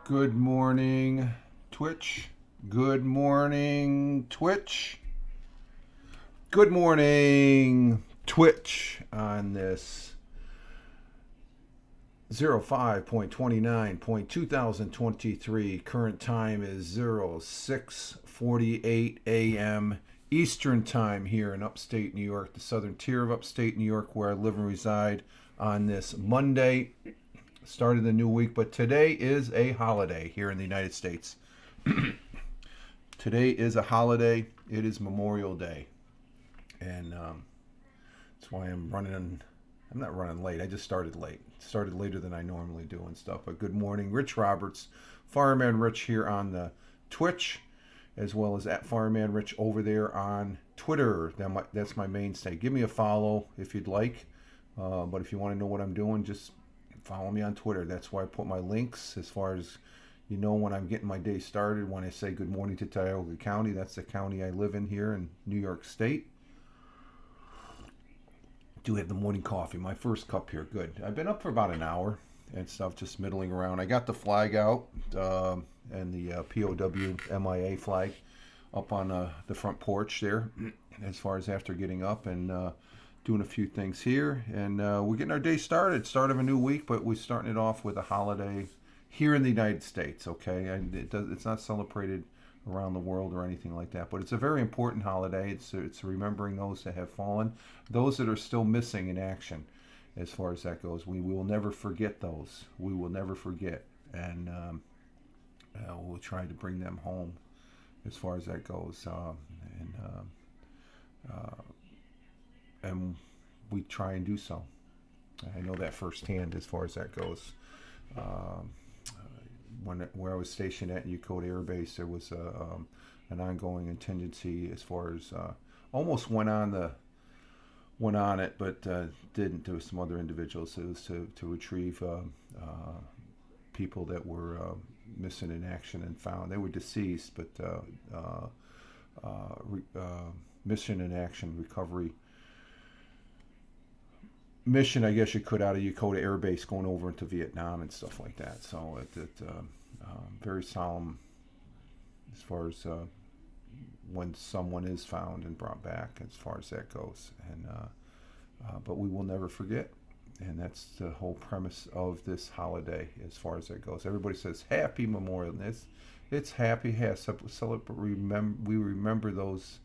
Good morning, Twitch. Good morning, Twitch. Good morning, Twitch on this 05.29.2023. Current time is 06:48 a.m. Eastern Time here in upstate New York, the southern tier of upstate New York, where I live and reside on this Monday, start of the new week. But today is a holiday here in the United States. Today is a holiday. It is Memorial Day, and that's why I'm running. I'm not running late. I just started late. Started later than I normally do and stuff. But good morning, Rich Roberts, Fireman Rich here on the Twitch, as well as at Fireman Rich over there on Twitter. That's my mainstay. Give me a follow if you'd like. But if you want to know what I'm doing, just follow me on Twitter. That's where I put my links as far as when I'm getting my day started. When I say good morning to Tioga County, that's the county I live in here in New York State. Do have the morning coffee, my first cup here. Good. I've been up for about an hour and stuff, just middling around. I got the flag out and the POW MIA flag up on the front porch there as far as after getting up and doing a few things here. And we're getting our day started, start of a new week, but we're starting it off with a holiday here in the United States, okay? And it's not celebrated around the world or anything like that, but it's a very important holiday. It's remembering those that have fallen, those that are still missing in action as far as that goes. We will never forget those. We will never forget. And we'll try to bring them home as far as that goes. And we try and do so. I know that firsthand as far as that goes. Where I was stationed at Yokota Air Base, there was an ongoing contingency as far as almost went on it, but didn't. There was some other individuals. It was to retrieve people that were missing in action and found. They were deceased, but mission in action recovery mission, I guess you could, out of Yokota Air Base going over into Vietnam and stuff like that. So very solemn as far as when someone is found and brought back as far as that goes. And but we will never forget. And that's the whole premise of this holiday as far as that goes. Everybody says Happy Memorial. It's happy. We remember those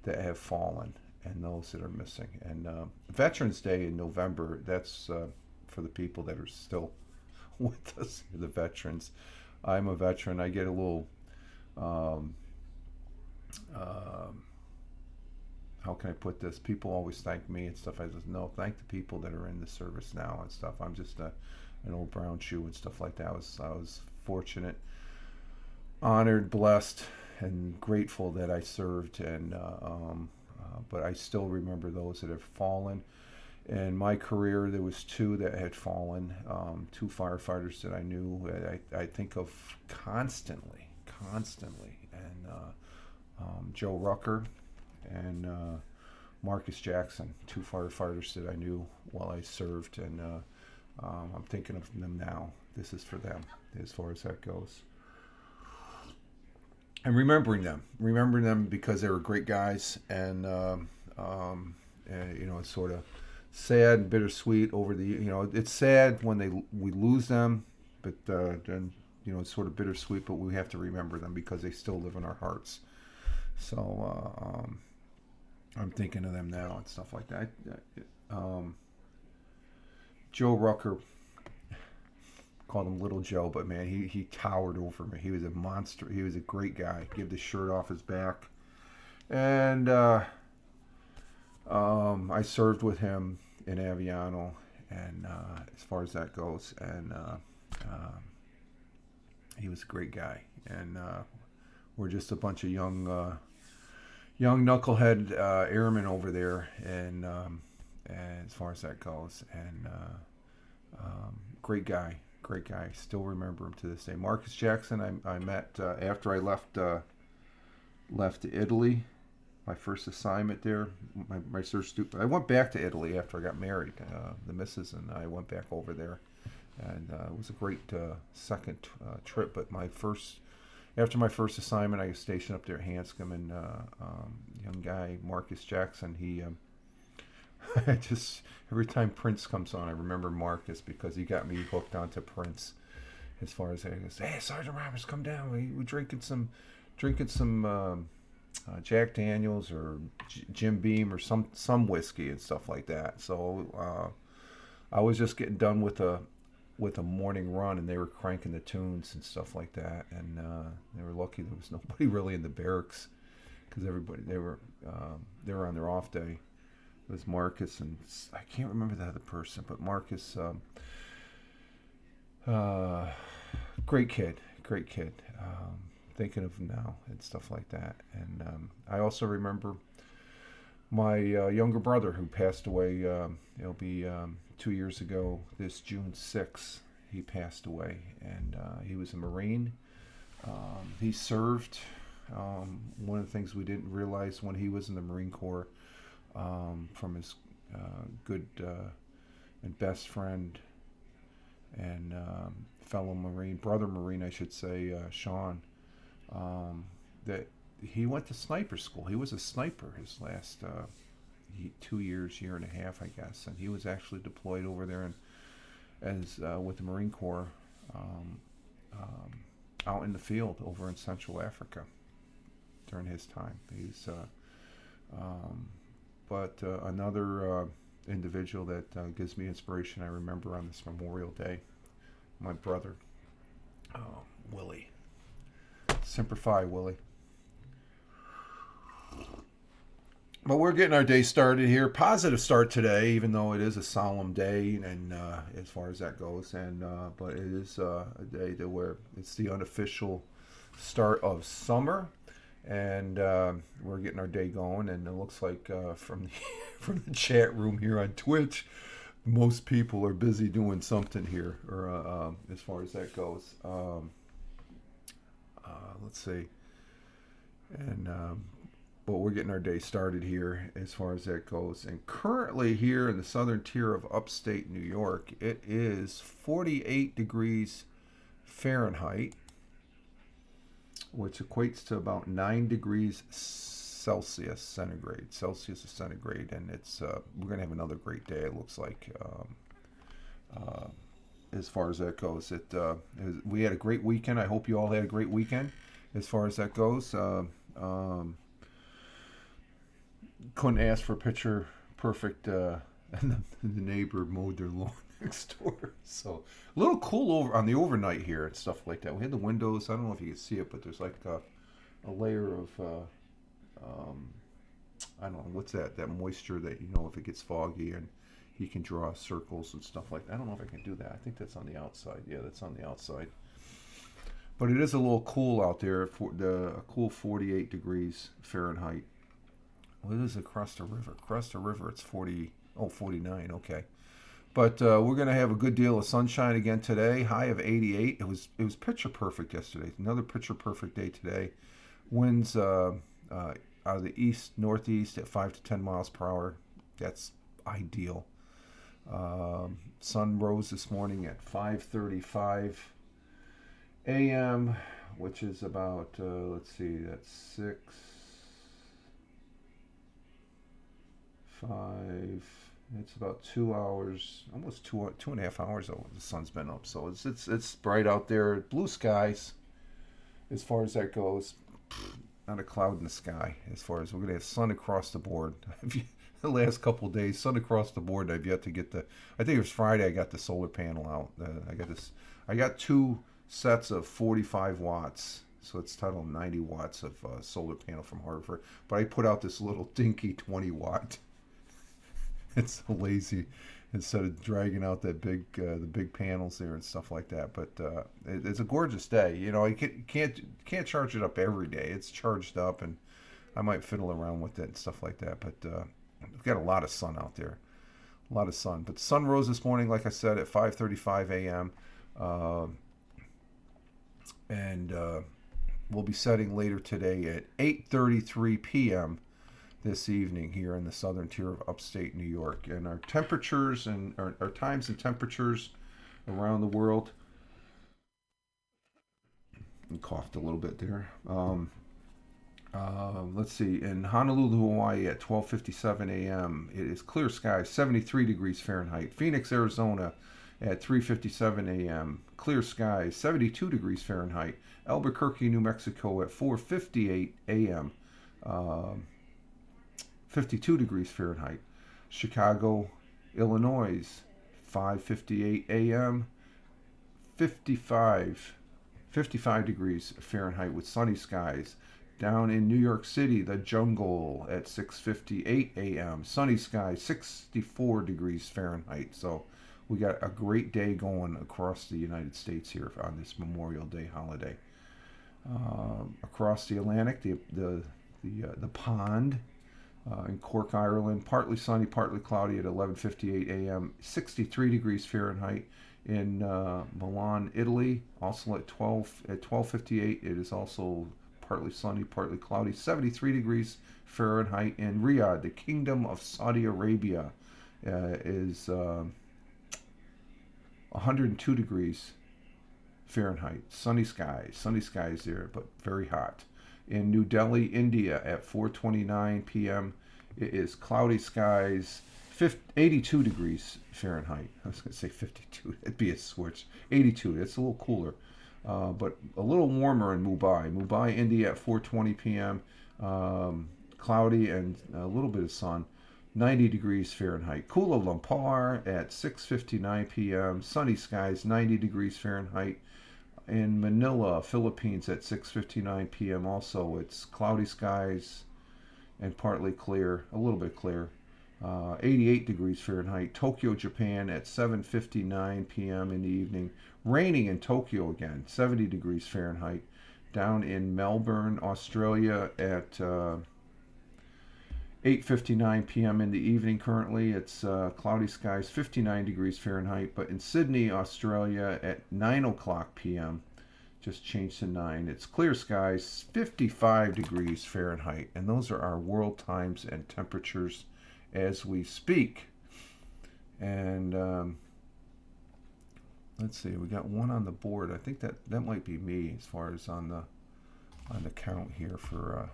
that have fallen and those that are missing. And Veterans Day in November, that's for the people that are still with us, the veterans. I'm a veteran. I get a little, how can I put this? People always thank me and stuff. I just, no, thank the people that are in the service now and stuff. I'm just an old brown shoe and stuff like that. I was fortunate, honored, blessed, and grateful that I served. And but I still remember those that have fallen. In my career, there was two that had fallen, two firefighters that I knew. I think of constantly, and Joe Rucker and Marcus Jackson, two firefighters that I knew while I served, and I'm thinking of them now. This is for them as far as that goes. And remembering them because they were great guys, and it's sort of sad and bittersweet over the. It's sad when we lose them, but then it's sort of bittersweet. But we have to remember them because they still live in our hearts. So I'm thinking of them now and stuff like that. Joe Rucker, called him Little Joe, but man, he towered over me. He was a monster. He was a great guy. Give the shirt off his back, and I served with him in Aviano, and as far as that goes, and he was a great guy. And we're just a bunch of young knucklehead airmen over there, and as far as that goes, and great guy. Great guy. Still remember him to this day. Marcus Jackson, I met after I left Italy. My first assignment there. I went back to Italy after I got married. The missus and I went back over there and it was a great second trip. But after my first assignment, I was stationed up there at Hanscom, and young guy Marcus Jackson, he I just every time Prince comes on, I remember Marcus because he got me hooked onto Prince. As far as I goes, hey Sergeant Roberts, come down. We drinking some Jack Daniels or Jim Beam or some whiskey and stuff like that. So I was just getting done with a morning run, and they were cranking the tunes and stuff like that. And they were lucky there was nobody really in the barracks because everybody they were on their off day. It was Marcus and I can't remember the other person, but Marcus, great kid. Thinking of him now and stuff like that. And I also remember my younger brother who passed away. It'll be 2 years ago. This June 6th, he passed away, and he was a Marine. He served. One of the things we didn't realize when he was in the Marine Corps, from his good and best friend and fellow Marine, brother Marine, I should say, Sean, that he went to sniper school. He was a sniper his last 2 years, year and a half, I guess, and he was actually deployed over there with the Marine Corps out in the field over in Central Africa during his time. But another individual that gives me inspiration, I remember on this Memorial Day, my brother, Willie. Semper Fi, Willie. But we're getting our day started here. Positive start today, even though it is a solemn day, and as far as that goes. And but it is a day where it's the unofficial start of summer, and we're getting our day going. And it looks like from the chat room here on Twitch, most people are busy doing something here, or as far as that goes. Let's see, and but we're getting our day started here as far as that goes. And currently here in the southern tier of upstate New York, it is 48 degrees Fahrenheit, which equates to about 9 degrees Celsius centigrade. And it's we're gonna have another great day. It looks like. As far as that goes, we had a great weekend. I hope you all had a great weekend. As far as that goes, couldn't ask for picture perfect. And the neighbor mowed their lawn next door, so a little cool over on the overnight here and stuff like that. We had the windows. I don't know if you can see it, but there's like a layer of I don't know what's that moisture that if it gets foggy and you can draw circles and stuff like that. I don't know if I can do that. I think that's on the outside. Yeah, that's on the outside. But it is a little cool out there. A cool 48 degrees Fahrenheit. What is it across the river? Across the river, it's 49. Okay. But we're going to have a good deal of sunshine again today. High of 88. It was picture perfect yesterday. Another picture perfect day today. Winds out of the east northeast at 5 to 10 miles per hour. That's ideal. Sun rose this morning at 5:35 a.m., which is about let's see, that's 6, 5. It's about 2 hours, almost 2.5 hours. The sun's been up, so it's bright out there. Blue skies, as far as that goes. Not a cloud in the sky. As far as we're gonna have sun across the board. The last couple of days, sun across the board. I've yet to get I think it was Friday. I got the solar panel out. I got 2 sets of 45 watts, so it's total 90 watts of solar panel from Harvard. But I put out this little dinky 20 watt. It's so lazy instead of dragging out that the big panels there and stuff like that. But it's a gorgeous day. You can't charge it up every day. It's charged up, and I might fiddle around with it and stuff like that. But we've got a lot of sun out there, a lot of sun. But the sun rose this morning, like I said, at 5:35 a.m. And we'll be setting later today at 8:33 p.m. this evening here in the southern tier of upstate New York. And our temperatures and our times and temperatures around the world. I coughed a little bit there. Let's see. In Honolulu, Hawaii, at 12:57 a.m., it is clear skies, 73 degrees Fahrenheit. Phoenix, Arizona, at 3:57 a.m., clear skies, 72 degrees Fahrenheit. Albuquerque, New Mexico, at 4:58 a.m., 52 degrees Fahrenheit. Chicago, Illinois, 5:58 a.m., 55 degrees Fahrenheit with sunny skies. Down in New York City, the jungle, at 6:58 a.m. Sunny skies, 64 degrees Fahrenheit. So we got a great day going across the United States here on this Memorial Day holiday. Across the Atlantic, the pond in Cork, Ireland, partly sunny, partly cloudy at 11:58 a.m. 63 degrees Fahrenheit. In Milan, Italy, also at 12:58, it is also partly sunny, partly cloudy, 73 degrees Fahrenheit. In Riyadh, the Kingdom of Saudi Arabia, is 102 degrees Fahrenheit. Sunny skies there, but very hot. In New Delhi, India, at 4:29 p.m., it is cloudy skies, 82 degrees Fahrenheit. I was going to say 52. It'd be a switch. 82. It's a little cooler. But a little warmer in Mumbai. Mumbai, India, at 4:20 p.m. Cloudy and a little bit of sun. 90 degrees Fahrenheit. Kuala Lumpur at 6:59 p.m. Sunny skies, 90 degrees Fahrenheit. In Manila, Philippines, at 6:59 p.m. Also, it's cloudy skies and partly clear, a little bit clear. 88 degrees Fahrenheit. Tokyo, Japan, at 7:59 p.m. in the evening. Raining in Tokyo again, 70 degrees Fahrenheit. Down in Melbourne, Australia, at 8:59 p.m. in the evening currently. It's cloudy skies, 59 degrees Fahrenheit. But in Sydney, Australia, at 9 o'clock p.m., just changed to 9, it's clear skies, 55 degrees Fahrenheit. And those are our world times and temperatures as we speak. And let's see, we got one on the board. I think that might be me as far as on the count here for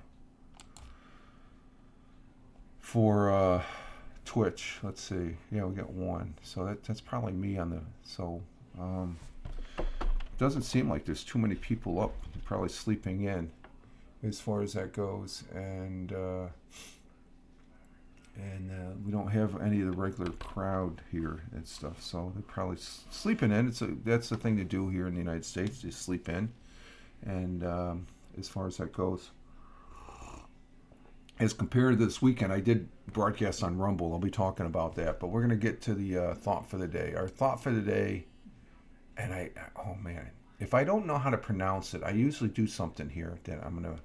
Twitch. Let's see. Yeah, we got one. So that's probably me on the. So doesn't seem like there's too many people up. They're probably sleeping in as far as that goes. And we don't have any of the regular crowd here and stuff, so they're probably sleeping in. That's the thing to do here in the United States, is sleep in. And as far as that goes, as compared to this weekend, I did broadcast on Rumble. I'll be talking about that, but we're going to get to the thought for the day. Our thought for the day, and oh man, if I don't know how to pronounce it, I usually do something here that I'm gonna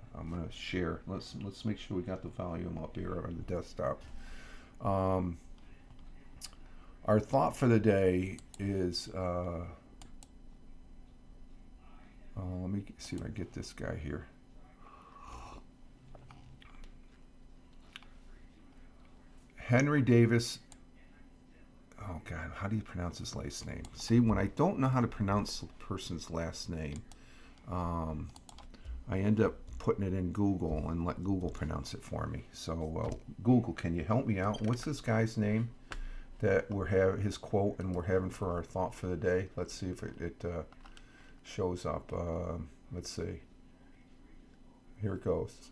share. Let's make sure we got the volume up here on the desktop. Our thought for the day is, let me see if I get this guy here. Henry Davis. Oh God, how do you pronounce his last name? See, when I don't know how to pronounce a person's last name, I end up putting it in Google and let Google pronounce it for me. So Google, can you help me out? What's this guy's name that we're having, his quote, and we're having for our thought for the day? Let's see if it shows up. Let's see. Here it goes.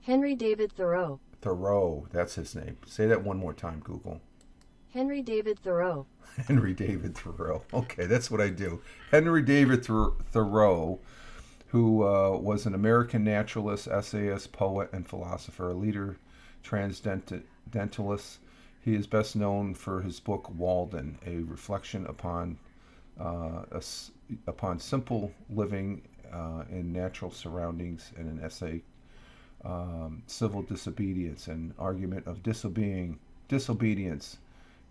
Henry David Thoreau. Thoreau, that's his name. Say that one more time, Google. Henry David Thoreau. Henry David Thoreau. Okay, that's what I do. Henry David Thoreau, who was an American naturalist, essayist, poet, and philosopher, a leader, transcendentalist. He is best known for his book Walden, a reflection upon simple living in natural surroundings, and an essay, Civil Disobedience, an argument of disobedience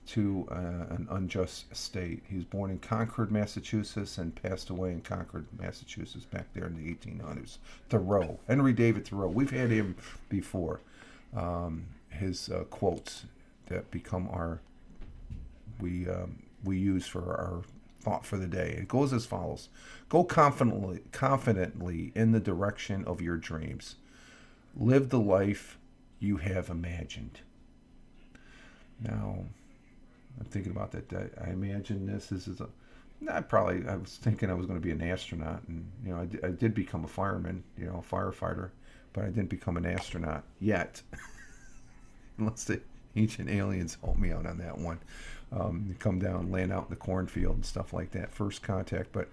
to an unjust state. He was born in Concord, Massachusetts, and passed away in Concord, Massachusetts, back there in the 1800s. Thoreau, Henry David Thoreau. We've had him before. His quotes that become we use for our thought for the day. It goes as follows: Go confidently in the direction of your dreams. Live the life you have imagined. Now, I'm thinking about that. I imagine this is a. I was thinking I was going to be an astronaut, and I did become a fireman, a firefighter, but I didn't become an astronaut yet, unless the ancient aliens help me out on that one. Come down, land out in the cornfield and stuff like that. First contact, but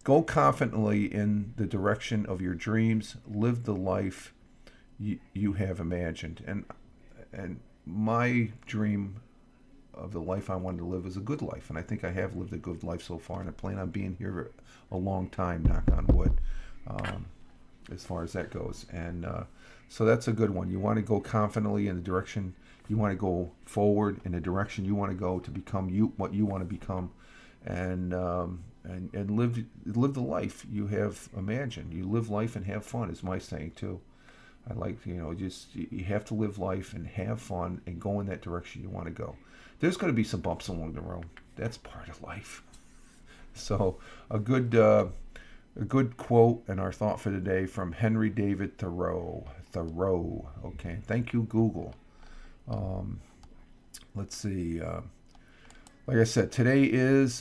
go confidently in the direction of your dreams. Live the life you have imagined, and my dream of the life I wanted to live is a good life, and I think I have lived a good life so far, and I plan on being here a long time, knock on wood, as far as that goes. And so that's a good one. You want to go confidently in the direction you want to go forward, in the direction you want to go to become what you want to become, and live the life you have imagined. You live life and have fun is my saying too. I like, just you have to live life and have fun and go in that direction you want to go. There's going to be some bumps along the road. That's part of life. So a good quote and our thought for today from Henry David Thoreau. Okay. Thank you, Google. Let's see. Like I said, today is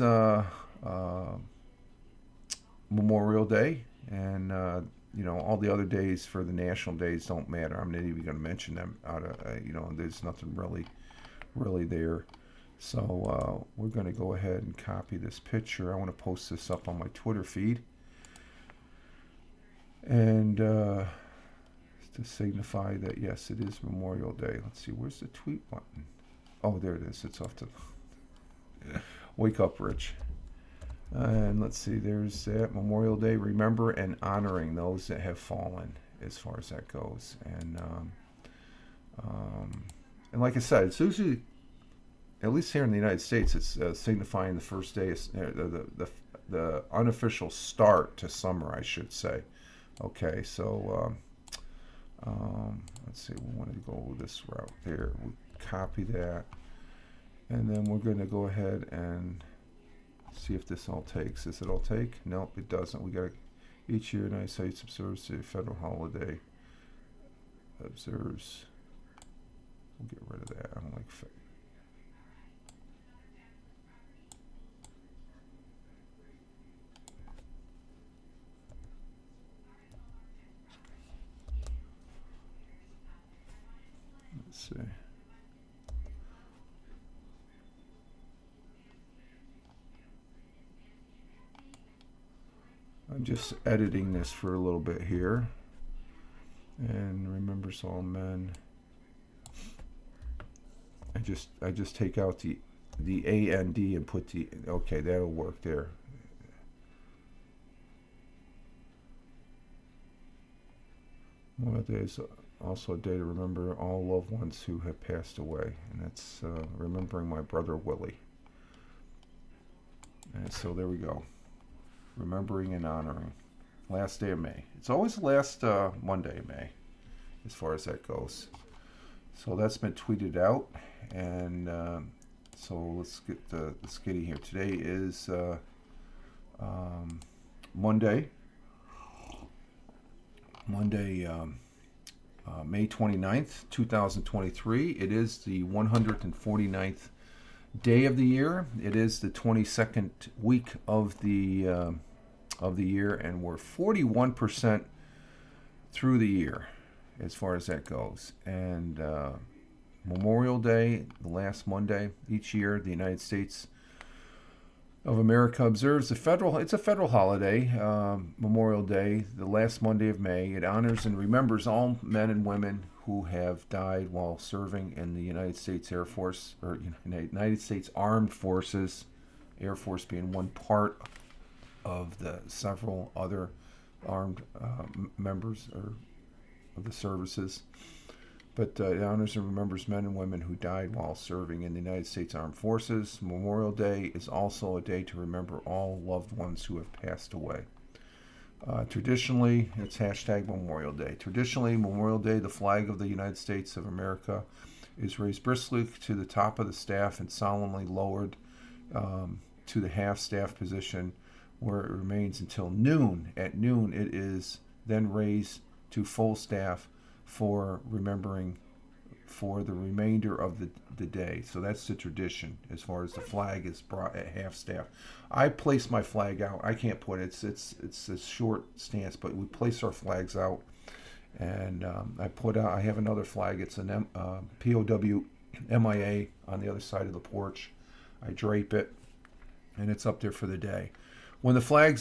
Memorial Day, and all the other days for the national days don't matter. I'm not even going to mention them. There's nothing really there. So we're going to go ahead and copy this picture. I want to post this up on my Twitter feed, and to signify that yes, it is Memorial Day. Let's see, where's the tweet button? Oh, there it is. It's off to wake up, Rich. And let's see, there's that Memorial Day. Remember and honoring those that have fallen, as far as that goes. And like I said, it's usually, at least here in the United States, it's signifying the first day, the unofficial start to summer, I should say. Okay, so let's see, we want to go this route there. We copy that, and then we're going to go ahead and see if this all takes. Does it all take? Nope, it doesn't. We got each year United States observes a federal holiday. Observes. We'll get rid of that. I don't like. Let's see. I'm just editing this for a little bit here. And remembers all men. I just take out the AND and put the, okay, that'll work there. Memorial Day is also a day to remember all loved ones who have passed away, and that's remembering my brother Willie. And so there we go. Remembering and honoring. Last day of May. It's always the last Monday of May, as far as that goes. So that's been tweeted out, and so let's get in here. Today is Monday, May 29th, 2023. It is the 149th day of the year. It is the 22nd week of the year, and we're 41% through the year as far as that goes. And Memorial Day, the last Monday each year, the United States of America observes it's a federal holiday, Memorial Day, the last Monday of May. It honors and remembers all men and women who have died while serving in the United States Air Force, or United States Armed Forces, Air Force being one part of the several other armed members of the services. But it honors and remembers men and women who died while serving in the United States Armed Forces. Memorial Day is also a day to remember all loved ones who have passed away. Traditionally, it's hashtag Memorial Day. Traditionally, Memorial Day, the flag of the United States of America is raised briskly to the top of the staff and solemnly lowered to the half-staff position, where it remains until noon. At noon, it is then raised to full staff for remembering for the remainder of the day. So that's the tradition as far as the flag is brought at half staff. I place my flag out. I can't put it. It's a short stance, but we place our flags out, and I have another flag. It's an POW MIA on the other side of the porch. I drape it, and it's up there for the day. When the flag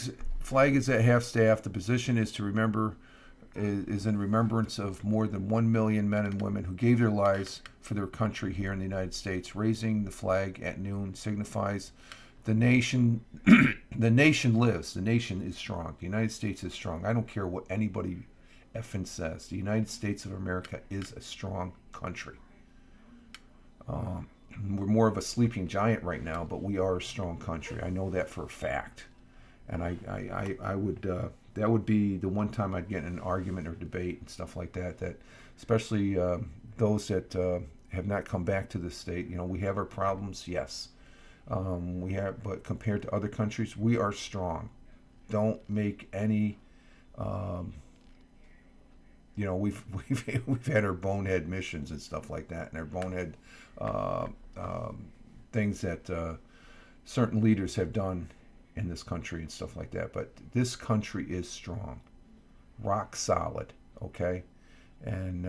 is at half staff, the position is in remembrance of more than 1 million men and women who gave their lives for their country here in the United States. Raising the flag at noon signifies the nation the nation lives. The nation is strong. The United States is strong. I don't care what anybody effing says. The United States of America is a strong country. We're more of a sleeping giant right now, but we are a strong country. I know that for a fact. And I would that would be the one time I'd get in an argument or debate and stuff like that. That especially those that have not come back to the state. You know, we have our problems, yes, we have, but compared to other countries, we are strong. Don't make any. You know, we've had our bonehead missions and stuff like that, and our bonehead things that certain leaders have done in this country and stuff like that. But this country is strong, rock solid, okay? And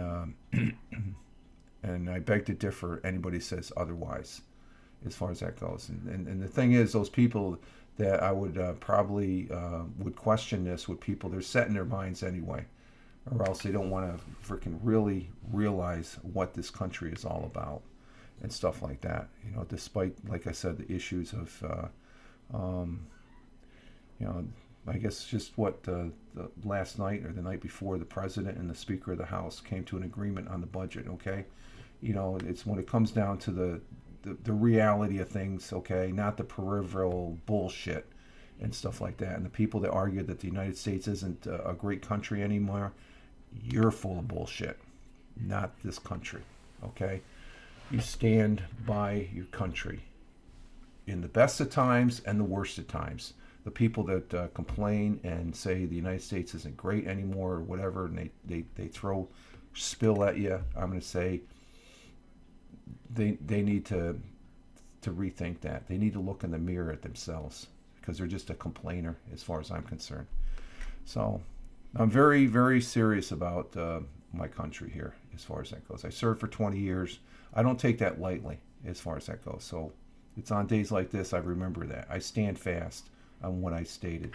and I beg to differ. Anybody says otherwise, as far as that goes. And the thing is, those people that I would probably would question this with people, they're set in their minds anyway, or else they don't want to freaking really realize what this country is all about and stuff like that. You know, despite, like I said, the issues of you know, I guess just what the last night or the night before, the president and the Speaker of the House came to an agreement on the budget. Okay, you know, it's when it comes down to the reality of things. Okay, not the peripheral bullshit and stuff like that. And the people that argue that the United States isn't a great country anymore, you're full of bullshit. Not this country. Okay, you stand by your country in the best of times and the worst of times. The people that complain and say the United States isn't great anymore or whatever, and they throw spill at you, I'm going to say they need to rethink that. They need to look in the mirror at themselves, because they're just a complainer as far as I'm concerned. So I'm very, very serious about my country here as far as that goes. I served for 20 years. I don't take that lightly as far as that goes. So it's on days like this I remember that. I stand fast on what I stated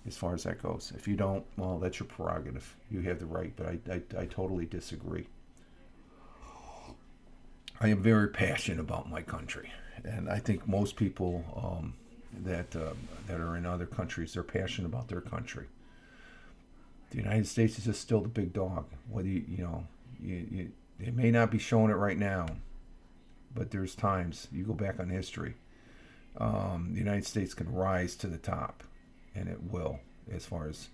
as far as that goes. If you don't, well, that's your prerogative. You have the right, but I totally disagree. I am very passionate about my country, and I think most people that are in other countries, they're passionate about their country. The United States is just still the big dog. Whether they may not be showing it right now, but there's times you go back on history. The United States can rise to the top, and it will. As far as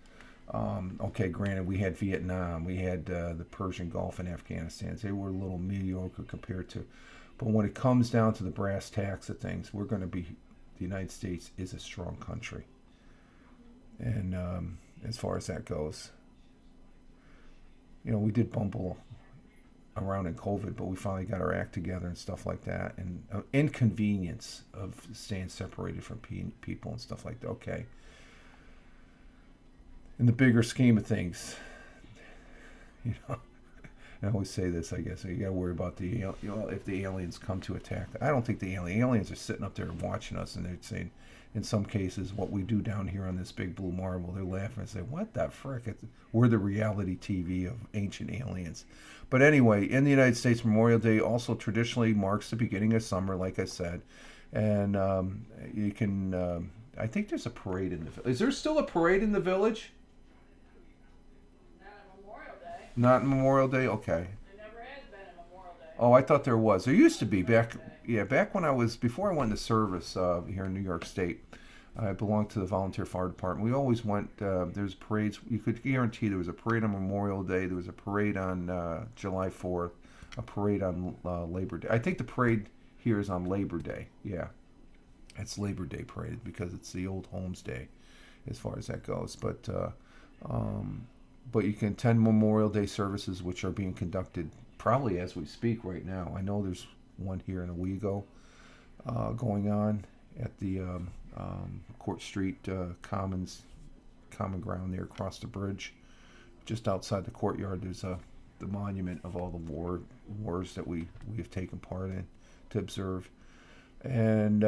okay, granted, we had Vietnam, we had the Persian Gulf and Afghanistan. They were a little mediocre compared to, but when it comes down to the brass tacks of things, we're going to be. The United States is a strong country, and as far as that goes, you know, we did bumble around in COVID, but we finally got our act together and stuff like that. And inconvenience of staying separated from people and stuff like that. Okay. In the bigger scheme of things, you know, I always say this, I guess, you got to worry about if the aliens come to attack. I don't think the aliens are sitting up there watching us, and they're saying, in some cases, what we do down here on this big blue marble, they're laughing and say, what the frick? We're the reality TV of ancient aliens. But anyway, in the United States, Memorial Day also traditionally marks the beginning of summer, like I said. And you can, I think there's a parade in the village. Is there still a parade in the village? Not on Memorial Day. Not Memorial Day? Okay. There never has been a Memorial Day. Oh, I thought there was. There used to be back when before I went into service here in New York State. I belonged to the volunteer fire department. We always went, there's parades. You could guarantee there was a parade on Memorial Day. There was a parade on July 4th, a parade on Labor Day. I think the parade here is on Labor Day, yeah. It's Labor Day parade because it's the Old Homes Day, as far as that goes. But you can attend Memorial Day services, which are being conducted probably as we speak right now. I know there's one here in Owego going on at the Court Street common ground there across the bridge. Just outside the courtyard, there's the monument of all the wars that we have taken part in to observe. And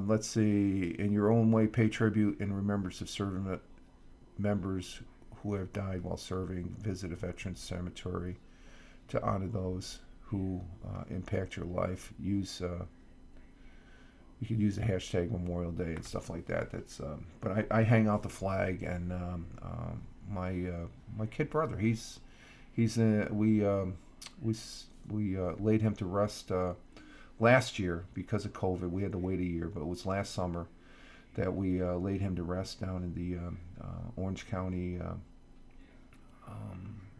let's see, in your own way, pay tribute in remembrance of serving members who have died while serving. Visit a veterans cemetery to honor those who impact your life. You could use the hashtag Memorial Day and stuff like that. But I hang out the flag, and my kid brother, we laid him to rest last year because of COVID. We had to wait a year, but it was last summer that we laid him to rest down in the Orange County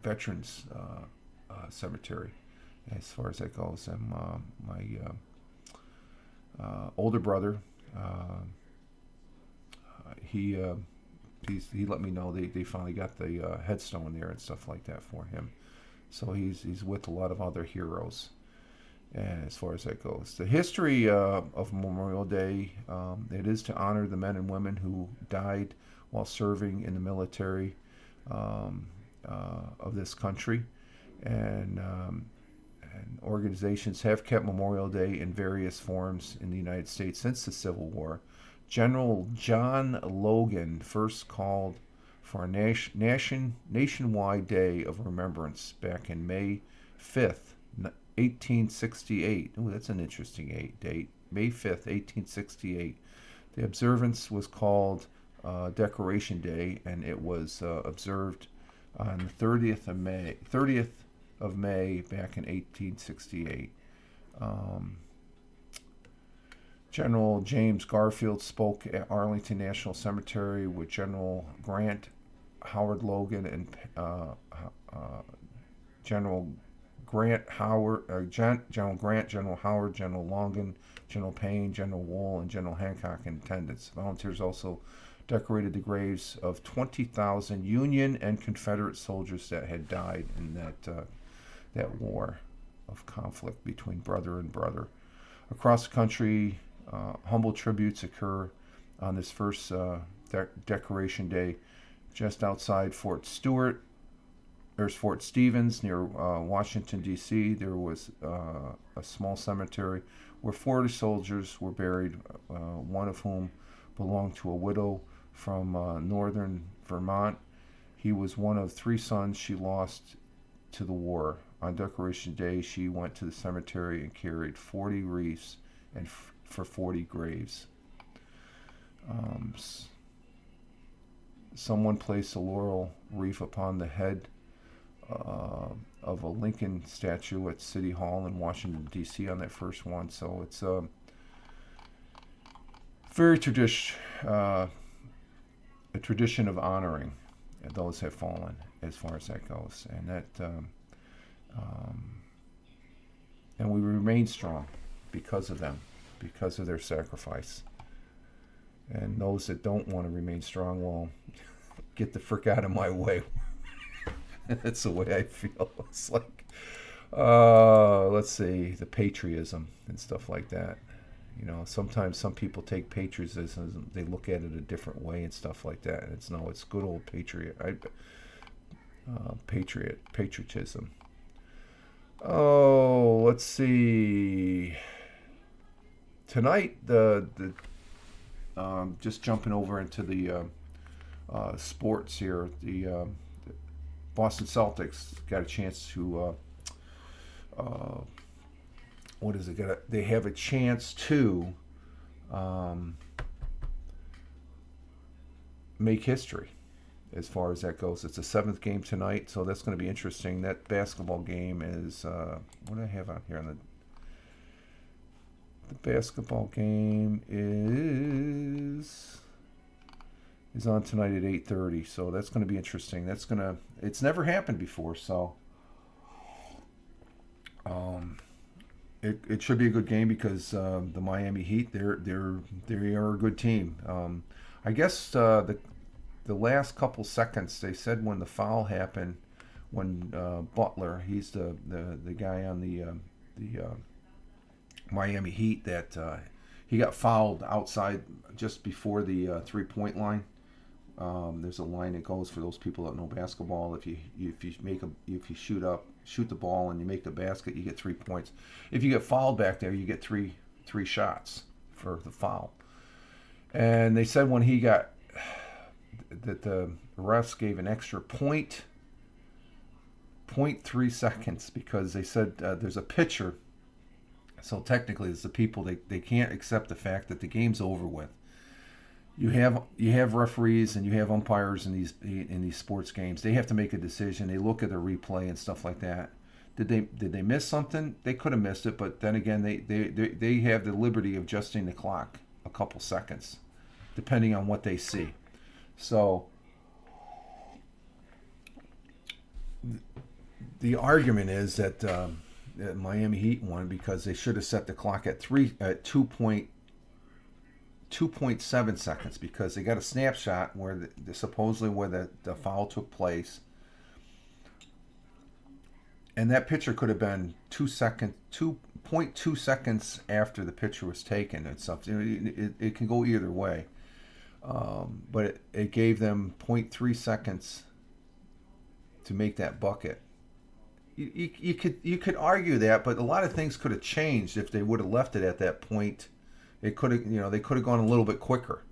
Veterans Cemetery, as far as that goes. And my older brother, he let me know they finally got the headstone there and stuff like that for him. So he's with a lot of other heroes. And as far as that goes, the history of Memorial Day, it is to honor the men and women who died while serving in the military of this country, and organizations have kept Memorial Day in various forms in the United States since the Civil War. General John Logan first called for a nationwide day of remembrance back in May 5th, 1868. Oh, that's an interesting date. May 5th, 1868. The observance was called Decoration Day, and it was observed on the 30th of May back in 1868. General James Garfield spoke at Arlington National Cemetery with General Grant, Howard Logan, and General Grant, General Grant, General Howard, General Logan, General Payne, General Wool, and General Hancock in attendance. Volunteers also decorated the graves of 20,000 Union and Confederate soldiers that had died in that war of conflict between brother and brother. Across the country, humble tributes occur on this first Decoration Day. Just outside Fort Stewart, there's Fort Stevens near Washington, D.C. There was a small cemetery where 40 soldiers were buried, one of whom belonged to a widow from northern Vermont. He was one of 3 sons she lost to the war. On Decoration Day, she went to the cemetery and carried 40 wreaths and for 40 graves. Someone placed a laurel wreath upon the head of a Lincoln statue at City Hall in Washington, D.C. on that first one. So it's very a tradition of honoring those who have fallen, as far as that goes. And that and we remain strong because of them, because of their sacrifice. And those that don't want to remain strong, well, get the frick out of my way. That's the way I feel. It's like, let's see, the patriotism and stuff like that. You know, sometimes some people take patriotism, they look at it a different way and stuff like that. And it's good old patriotism. Oh, let's see. Tonight, just jumping over into the sports here, the Boston Celtics got a chance to what is it? They have a chance to make history, as far as that goes. It's the 7th game tonight, so that's going to be interesting. That basketball game is what do I have out here on the basketball game is on tonight at 8:30, so that's going to be interesting. It's never happened before, so it should be a good game because the Miami Heat they are a good team. I guess the last couple seconds they said when the foul happened when Butler, he's the guy on the Miami Heat, that he got fouled outside just before the 3-point line. There's a line that goes for those people that know basketball. If you shoot the ball and you make the basket, you get 3 points. If you get fouled back there, you get three shots for the foul. And they said when he got that the refs gave an extra 0.3 seconds because they said there's a pitcher. So technically, it's the people they can't accept the fact that the game's over with. You have referees and you have umpires in these sports games. They have to make a decision. They look at the replay and stuff like that. Did they miss something? They could have missed it, but then again, they have the liberty of adjusting the clock a couple seconds, depending on what they see. So the argument is that Miami Heat won because they should have set the clock at 2.7 seconds because they got a snapshot where supposedly where the foul took place, and that pitcher could have been 2.2 seconds after the pitcher was taken and stuff. It can go either way, but it gave them 0.3 seconds to make that bucket. You could argue that, but a lot of things could have changed if they would have left it at that point. It could have, they could have gone a little bit quicker,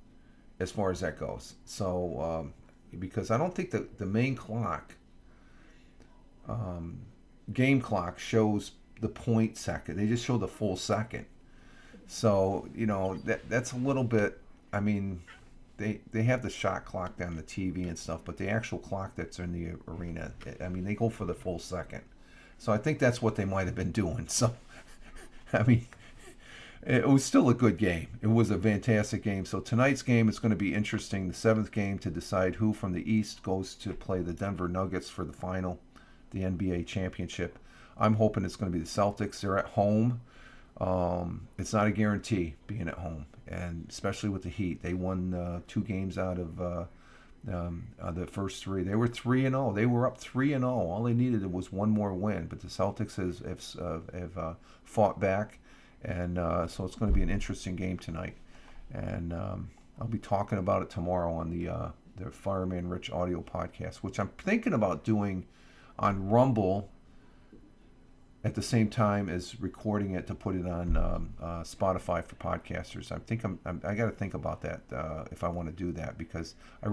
as far as that goes. So, because I don't think the main clock, game clock shows the 0.2 second. They just show the full second. So that's a little bit. I mean, they have the shot clock on the TV and stuff, but the actual clock that's in the arena, I mean, they go for the full second. So I think that's what they might have been doing. So, I mean, it was still a good game. It was a fantastic game. So tonight's game is going to be interesting. The 7th game to decide who from the East goes to play the Denver Nuggets for the final, the NBA championship. I'm hoping it's going to be the Celtics. They're at home. It's not a guarantee being at home, and especially with the Heat. They won 2 games out of the first 3. They were 3-0. They were up 3-0. All they needed was one more win, but the Celtics have fought back, and so it's going to be an interesting game tonight. And I'll be talking about it tomorrow on the Fireman Rich audio podcast, which I'm thinking about doing on Rumble at the same time as recording it to put it on Spotify for podcasters. I got to think about that if I want to do that, because I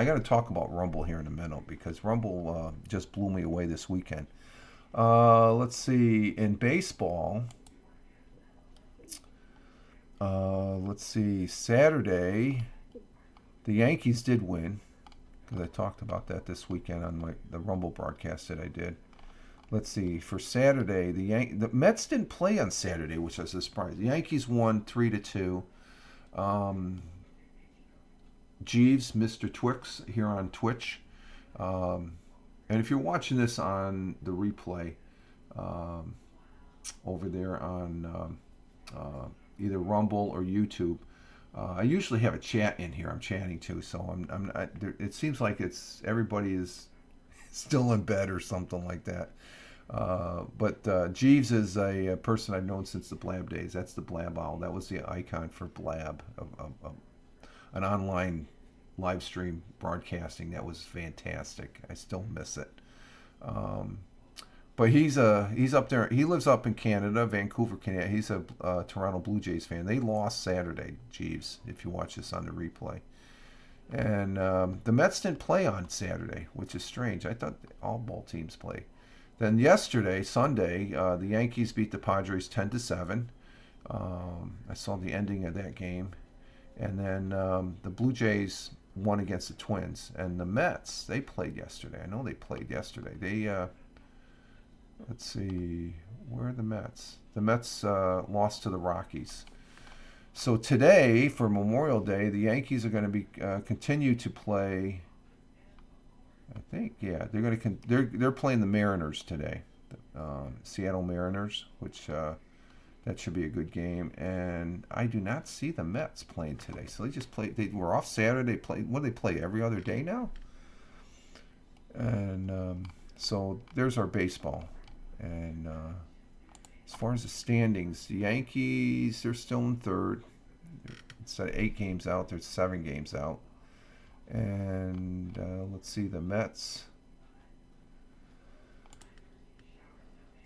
got to talk about Rumble here in a minute, because Rumble just blew me away this weekend. Let's see, in baseball, let's see, Saturday, the Yankees did win, because I talked about that this weekend on the Rumble broadcast that I did. Let's see, for Saturday, the Mets didn't play on Saturday, which was a surprise. The Yankees won 3-2. Jeeves, Mr. Twix, here on Twitch. And if you're watching this on the replay, over there on either Rumble or YouTube, I usually have a chat in here. I'm chatting too, so it seems like everybody is still in bed or something like that. But Jeeves is a person I've known since the Blab days. That's the Blab Owl. That was the icon for Blab, an online live stream broadcasting that was fantastic. I still miss it. But he's up there. He lives up in Canada, Vancouver, Canada. He's a Toronto Blue Jays fan. They lost Saturday, Jeeves, if you watch this on the replay. And the Mets didn't play on Saturday, which is strange. I thought all ball teams play. Then yesterday, Sunday, the Yankees beat the Padres 10-7. I saw the ending of that game. And then the Blue Jays won against the Twins. And the Mets, they played yesterday. I know they played yesterday. They, let's see, where are the Mets? The Mets lost to the Rockies. So today, for Memorial Day, the Yankees are going to be continue to play. I think, yeah, they're playing the Mariners today, Seattle Mariners, which That should be a good game. And I do not see the Mets playing today. So they just played. They were off Saturday. What do they play every other day now? And so there's our baseball. And as far as the standings, the Yankees, they're still in third. Instead of 8 games out, there's 7 games out. And let's see, the Mets.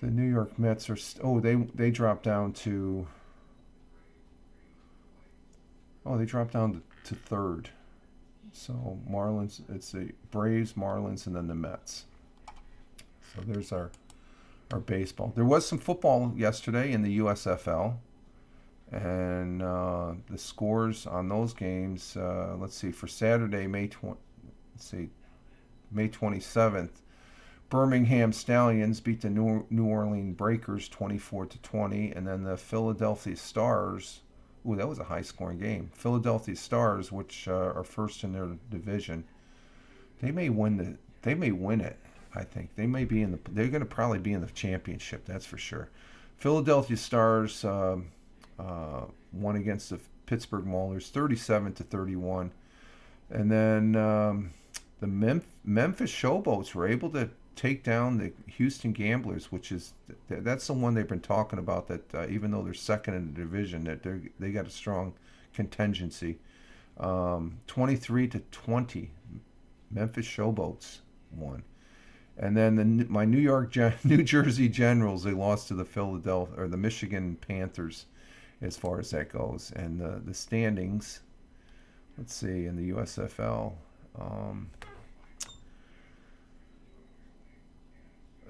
The New York Mets are they dropped down to they dropped down to third. So Marlins, it's the Braves, Marlins, and then the Mets. So there's our baseball. There was some football yesterday in the USFL, and the scores on those games. Let's see, for Saturday, May 27th. Birmingham Stallions beat the New Orleans Breakers 24-20, and then the Philadelphia Stars. Ooh, that was a high-scoring game. Philadelphia Stars, which are first in their division, they may win it. I think they may be they're going to probably be in the championship. That's for sure. Philadelphia Stars won against the Pittsburgh Maulers 37-31, and then the Memphis Showboats were able to take down the Houston Gamblers, which is that's the one they've been talking about. That even though they're second in the division, that they got a strong contingency. 23-20, Memphis Showboats won, and then my New Jersey Generals, they lost to the Michigan Panthers, as far as that goes. And the standings, let's see, in the USFL.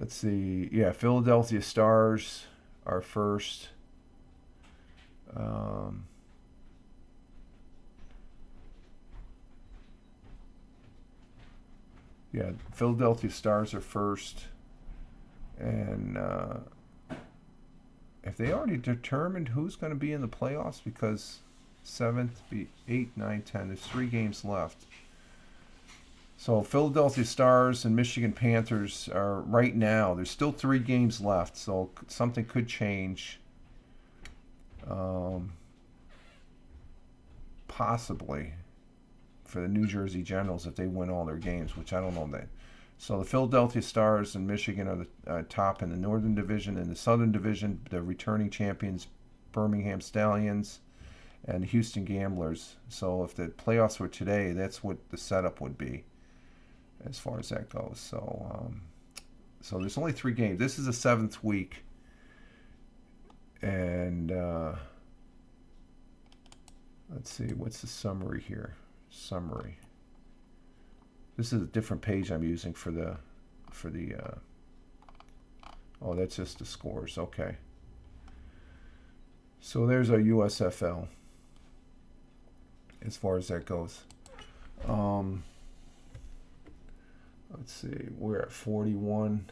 Let's see. Yeah, Philadelphia Stars are first. Yeah, Philadelphia Stars are first. And have they already determined who's going to be in the playoffs? Because 7th, 8, 9, 10. There's 3 games left. So Philadelphia Stars and Michigan Panthers are right now. There's still 3 games left, so something could change. Possibly for the New Jersey Generals if they win all their games, which I don't know that. So the Philadelphia Stars and Michigan are the top in the Northern Division. In the Southern Division, the returning champions, Birmingham Stallions and the Houston Gamblers. So if the playoffs were today, that's what the setup would be, as far as that goes. So so there's only 3 games. This is the 7th week. And let's see, what's the summary here? Summary. This is a different page I'm using for the oh, that's just the scores. Okay. So there's our USFL, as far as that goes. Let's see, we're at 41.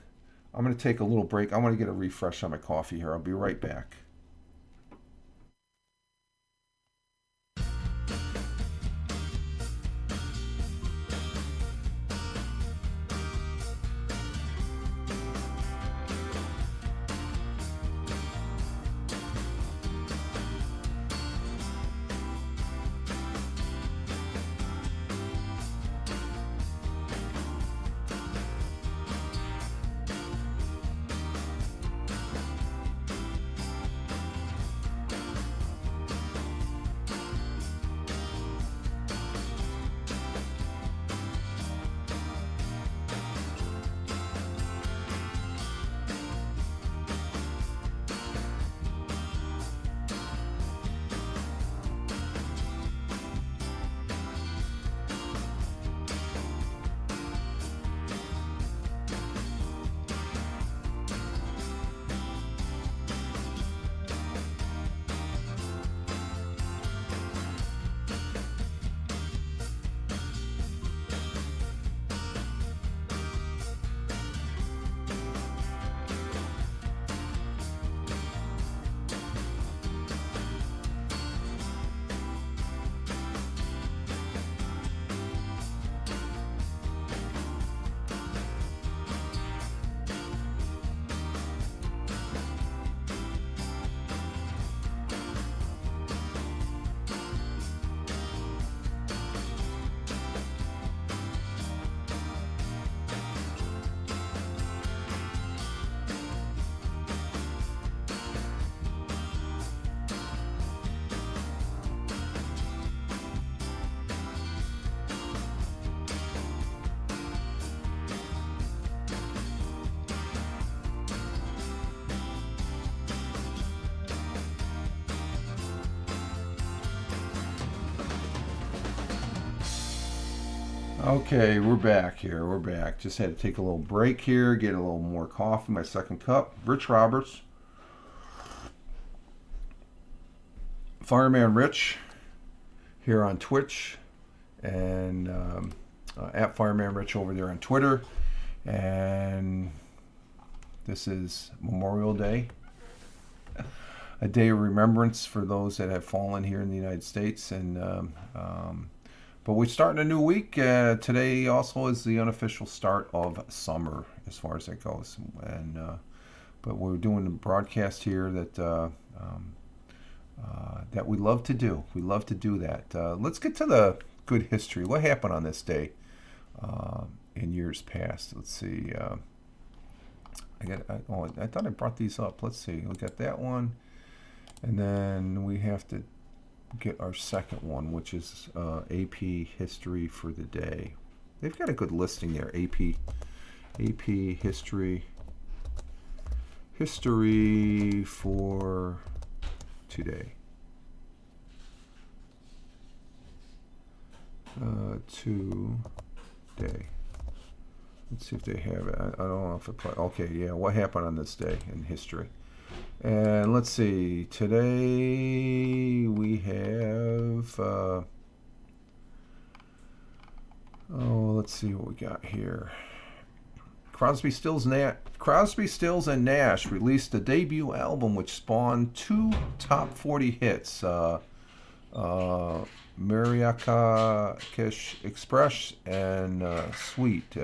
I'm going to take a little break. I want to get a refresh on my coffee here. I'll be right back. Okay, we're back here. We're back. Just had to take a little break here, get a little more coffee. My second cup. Rich Roberts, Fireman Rich, here on Twitch, and at Fireman Rich over there on Twitter. And this is Memorial Day, a day of remembrance for those that have fallen here in the United States. And but we're starting a new week. Today also is the unofficial start of summer, as far as that goes. And but we're doing a broadcast here that that we love to do. We love to do that. Let's get to the good history. What happened on this day in years past? Let's see. I thought I brought these up. Let's see. We got that one, and then we have to get our second one, which is AP history for the day. They've got a good listing there. AP history for today. Today. Let's see if they have it. I don't know if it. Okay, yeah. What happened on this day in history? And let's see. Today we have. Let's see what we got here. Crosby, Stills, and Nash released a debut album which spawned two top 40 hits. Marrakech Express and Sweet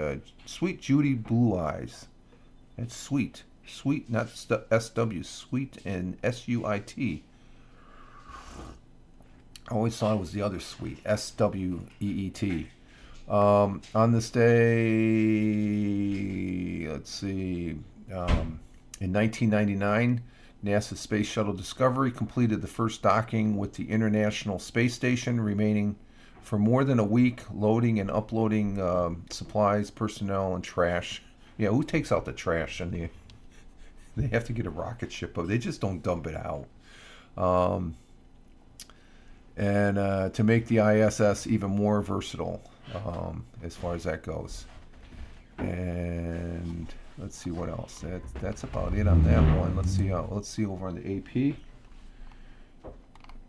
Judy Blue Eyes. It's sweet. Sweet, not SW. Sweet and SUIT. I always thought it was the other sweet. SWEET. On this day, let's see, in 1999, NASA's Space Shuttle Discovery completed the first docking with the International Space Station, remaining for more than a week, loading and uploading supplies, personnel, and trash. Yeah, who takes out the trash? And they have to get a rocket ship up. They just don't dump it out. And to make the ISS even more versatile, as far as that goes. And let's see what else. That's about it on that one. Let's see over on the AP.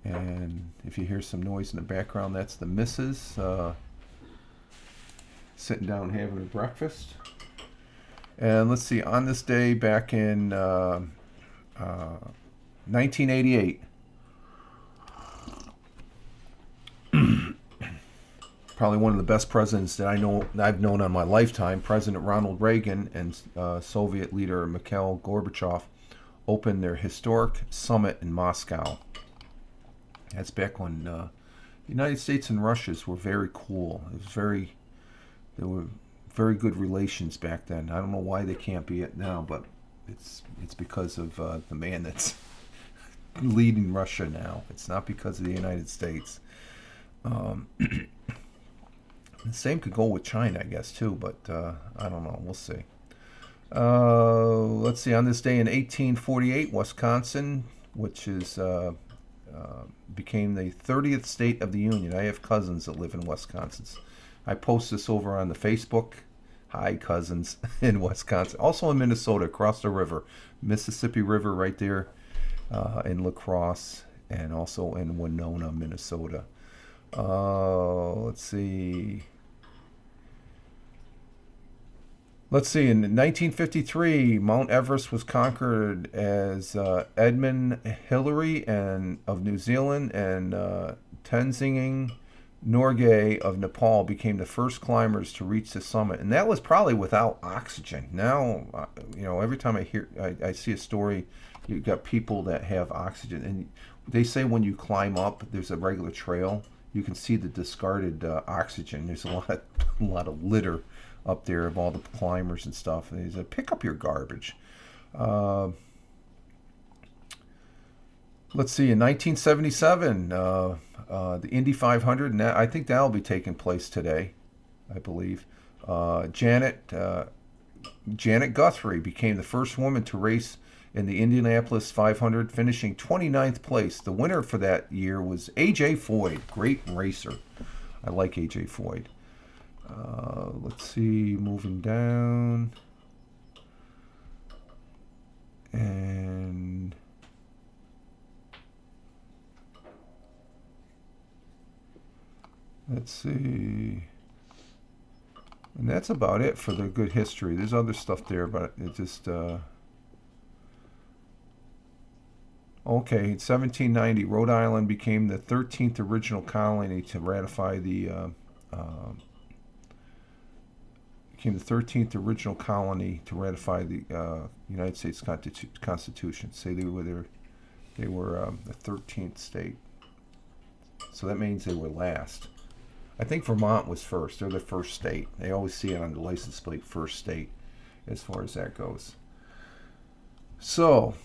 And if you hear some noise in the background, that's the missus sitting down having her breakfast. And let's see, on this day back in 1988, probably one of the best presidents that I've known on my lifetime, President Ronald Reagan and Soviet leader Mikhail Gorbachev opened their historic summit in Moscow. That's back when the United States and Russia were very cool. There were very good relations back then. I don't know why they can't be it now, but it's because of the man that's leading Russia now. It's not because of the United States. The same could go with China, I guess, too, but I don't know. We'll see. Let's see. On this day in 1848, Wisconsin, which is became the 30th state of the Union. I have cousins that live in Wisconsin. I post this over on the Facebook. Hi, cousins in Wisconsin. Also in Minnesota, across the river. Mississippi River right there in La Crosse, and also in Winona, Minnesota. Let's see. In 1953, Mount Everest was conquered as Edmund Hillary of New Zealand and Tenzing Norgay of Nepal became the first climbers to reach the summit, and that was probably without oxygen. Now, every time I see a story, you've got people that have oxygen, and they say when you climb up, there's a regular trail. You can see the discarded oxygen. There's a lot of litter up there of all the climbers and stuff. And they say, pick up your garbage. Let's see. In 1977, the Indy 500, and I think that'll be taking place today, I believe. Janet Guthrie became the first woman to race in the Indianapolis 500, finishing 29th place. The winner for that year was A.J. Foyt, great racer. I like A.J. Foyt. Let's see, moving down. And let's see. And that's about it for the good history. There's other stuff there, but it just... Okay, in 1790, Rhode Island became the 13th original colony to ratify the... became the 13th original colony to ratify the United States Constitution. Say they were the 13th state. So that means they were last. I think Vermont was first. They're the first state. They always see it on the license plate, first state, as far as that goes. So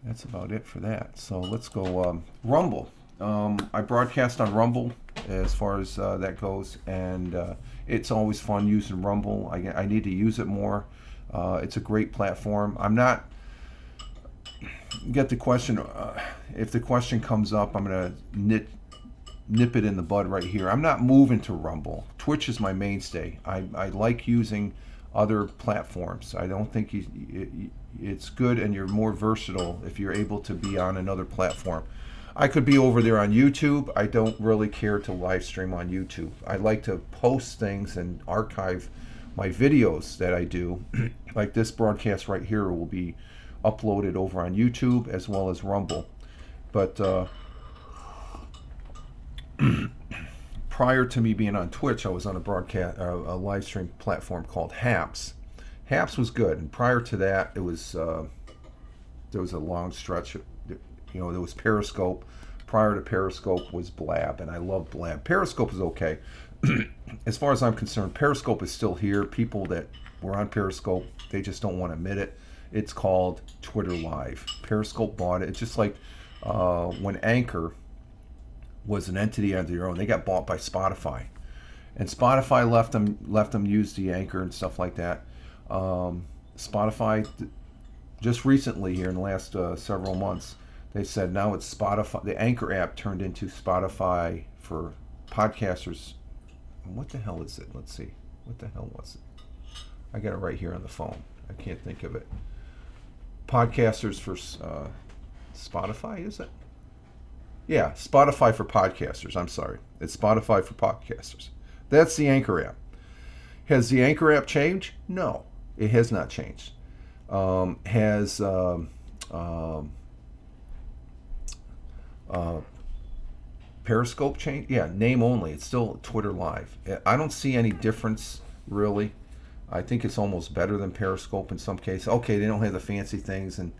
that's about it for that. So let's go Rumble. I broadcast on Rumble as far as that goes, and it's always fun using Rumble. I need to use it more. It's a great platform. I'm not get the question. If the question comes up, I'm gonna nip it in the bud right here. I'm not moving to Rumble. Twitch is my mainstay. I like using other platforms. I don't think it's good, and you're more versatile if you're able to be on another platform. I could be over there on YouTube. I don't really care to live stream on YouTube. I like to post things and archive my videos that I do. Like this broadcast right here will be uploaded over on YouTube as well as Rumble. But prior to me being on Twitch, I was on a live stream platform called Haps. Haps was good, and prior to that, it was there was a long stretch. There was Periscope. Prior to Periscope was Blab, and I love Blab. Periscope is okay. As far as I'm concerned, Periscope is still here. People that were on Periscope, they just don't want to admit it. It's called Twitter Live. Periscope bought it. It's just like when Anchor was an entity on their own. They got bought by Spotify, and Spotify left them use the Anchor and stuff like that. Spotify just recently here in the last several months, they said now it's Spotify. The Anchor app turned into Spotify for podcasters. What the hell is it? Let's see. What the hell was it? I got it right here on the phone. I can't think of it. Podcasters for Spotify, is it? Yeah, Spotify for podcasters. I'm sorry. It's Spotify for podcasters. That's the Anchor app. Has the Anchor app changed? No, it has not changed. Has Periscope changed? Yeah, name only. It's still Twitter Live. I don't see any difference, really. I think it's almost better than Periscope in some cases. Okay, they don't have the fancy things and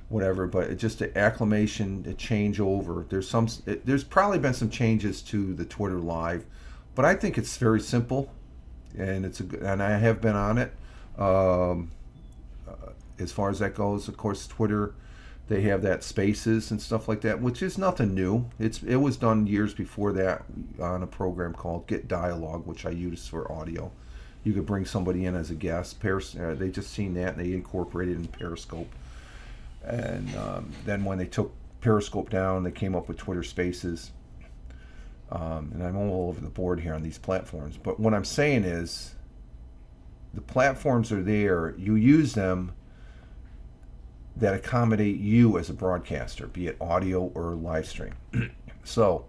whatever, but it just the acclimation, a change over. There's probably been some changes to the Twitter Live, but I think it's very simple, and and I have been on it. As far as that goes, of course, Twitter, they have that Spaces and stuff like that, which is nothing new. It was done years before that on a program called Get Dialogue, which I use for audio. You could bring somebody in as a guest. They just seen that and they incorporated it in Periscope. And then when they took Periscope down, they came up with Twitter Spaces. And I'm all over the board here on these platforms. But what I'm saying is, the platforms are there. You use them that accommodate you as a broadcaster, be it audio or live stream. So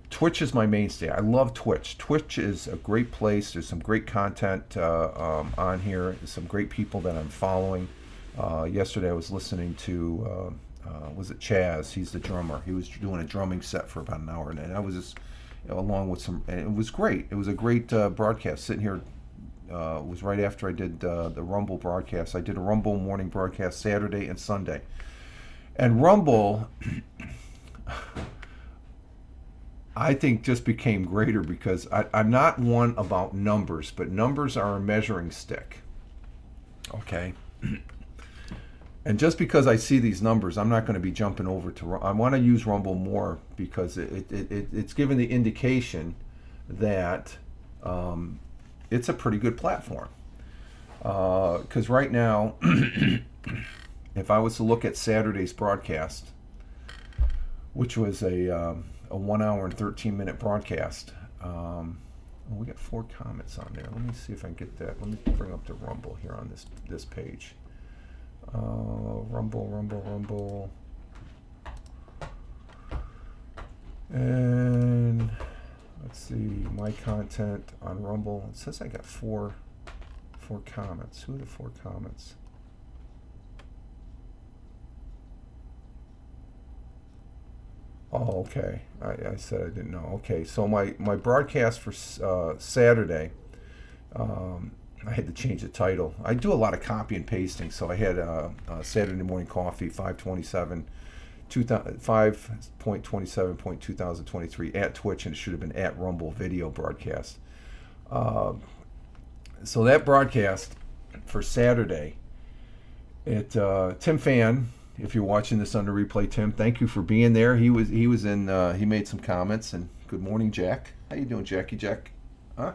Twitch is my mainstay. I love Twitch. Twitch is a great place. There's some great content on here. There's some great people that I'm following. Yesterday I was listening to, was it Chaz? He's the drummer. He was doing a drumming set for about an hour, and I was just, along with some, and it was great. It was a great broadcast. Sitting here, it was right after I did the Rumble broadcast. I did a Rumble morning broadcast Saturday and Sunday. And Rumble, I think, just became greater because I'm not one about numbers, but numbers are a measuring stick. Okay? And just because I see these numbers, I'm not going to be jumping over to... I want to use Rumble more because it's given the indication that it's a pretty good platform. Because right now, if I was to look at Saturday's broadcast, which was a 1 hour and 13 minute broadcast, Oh, we got 4 comments on there. Let me see if I can get that. Let me bring up the Rumble here on this page. Rumble. And let's see, my content on Rumble. It says I got 4 comments. Who are the 4 comments? Oh, okay. I said I didn't know. Okay, so my broadcast for Saturday, I had to change the title. I do a lot of copy and pasting, so I had Saturday Morning Coffee 5.27.2023 at Twitch, and it should have been at Rumble video broadcast. So that broadcast for Saturday, Tim Fan, if you're watching this on the replay, Tim, thank you for being there. He made some comments, and good morning, Jack. How you doing, Jackie Jack? Huh?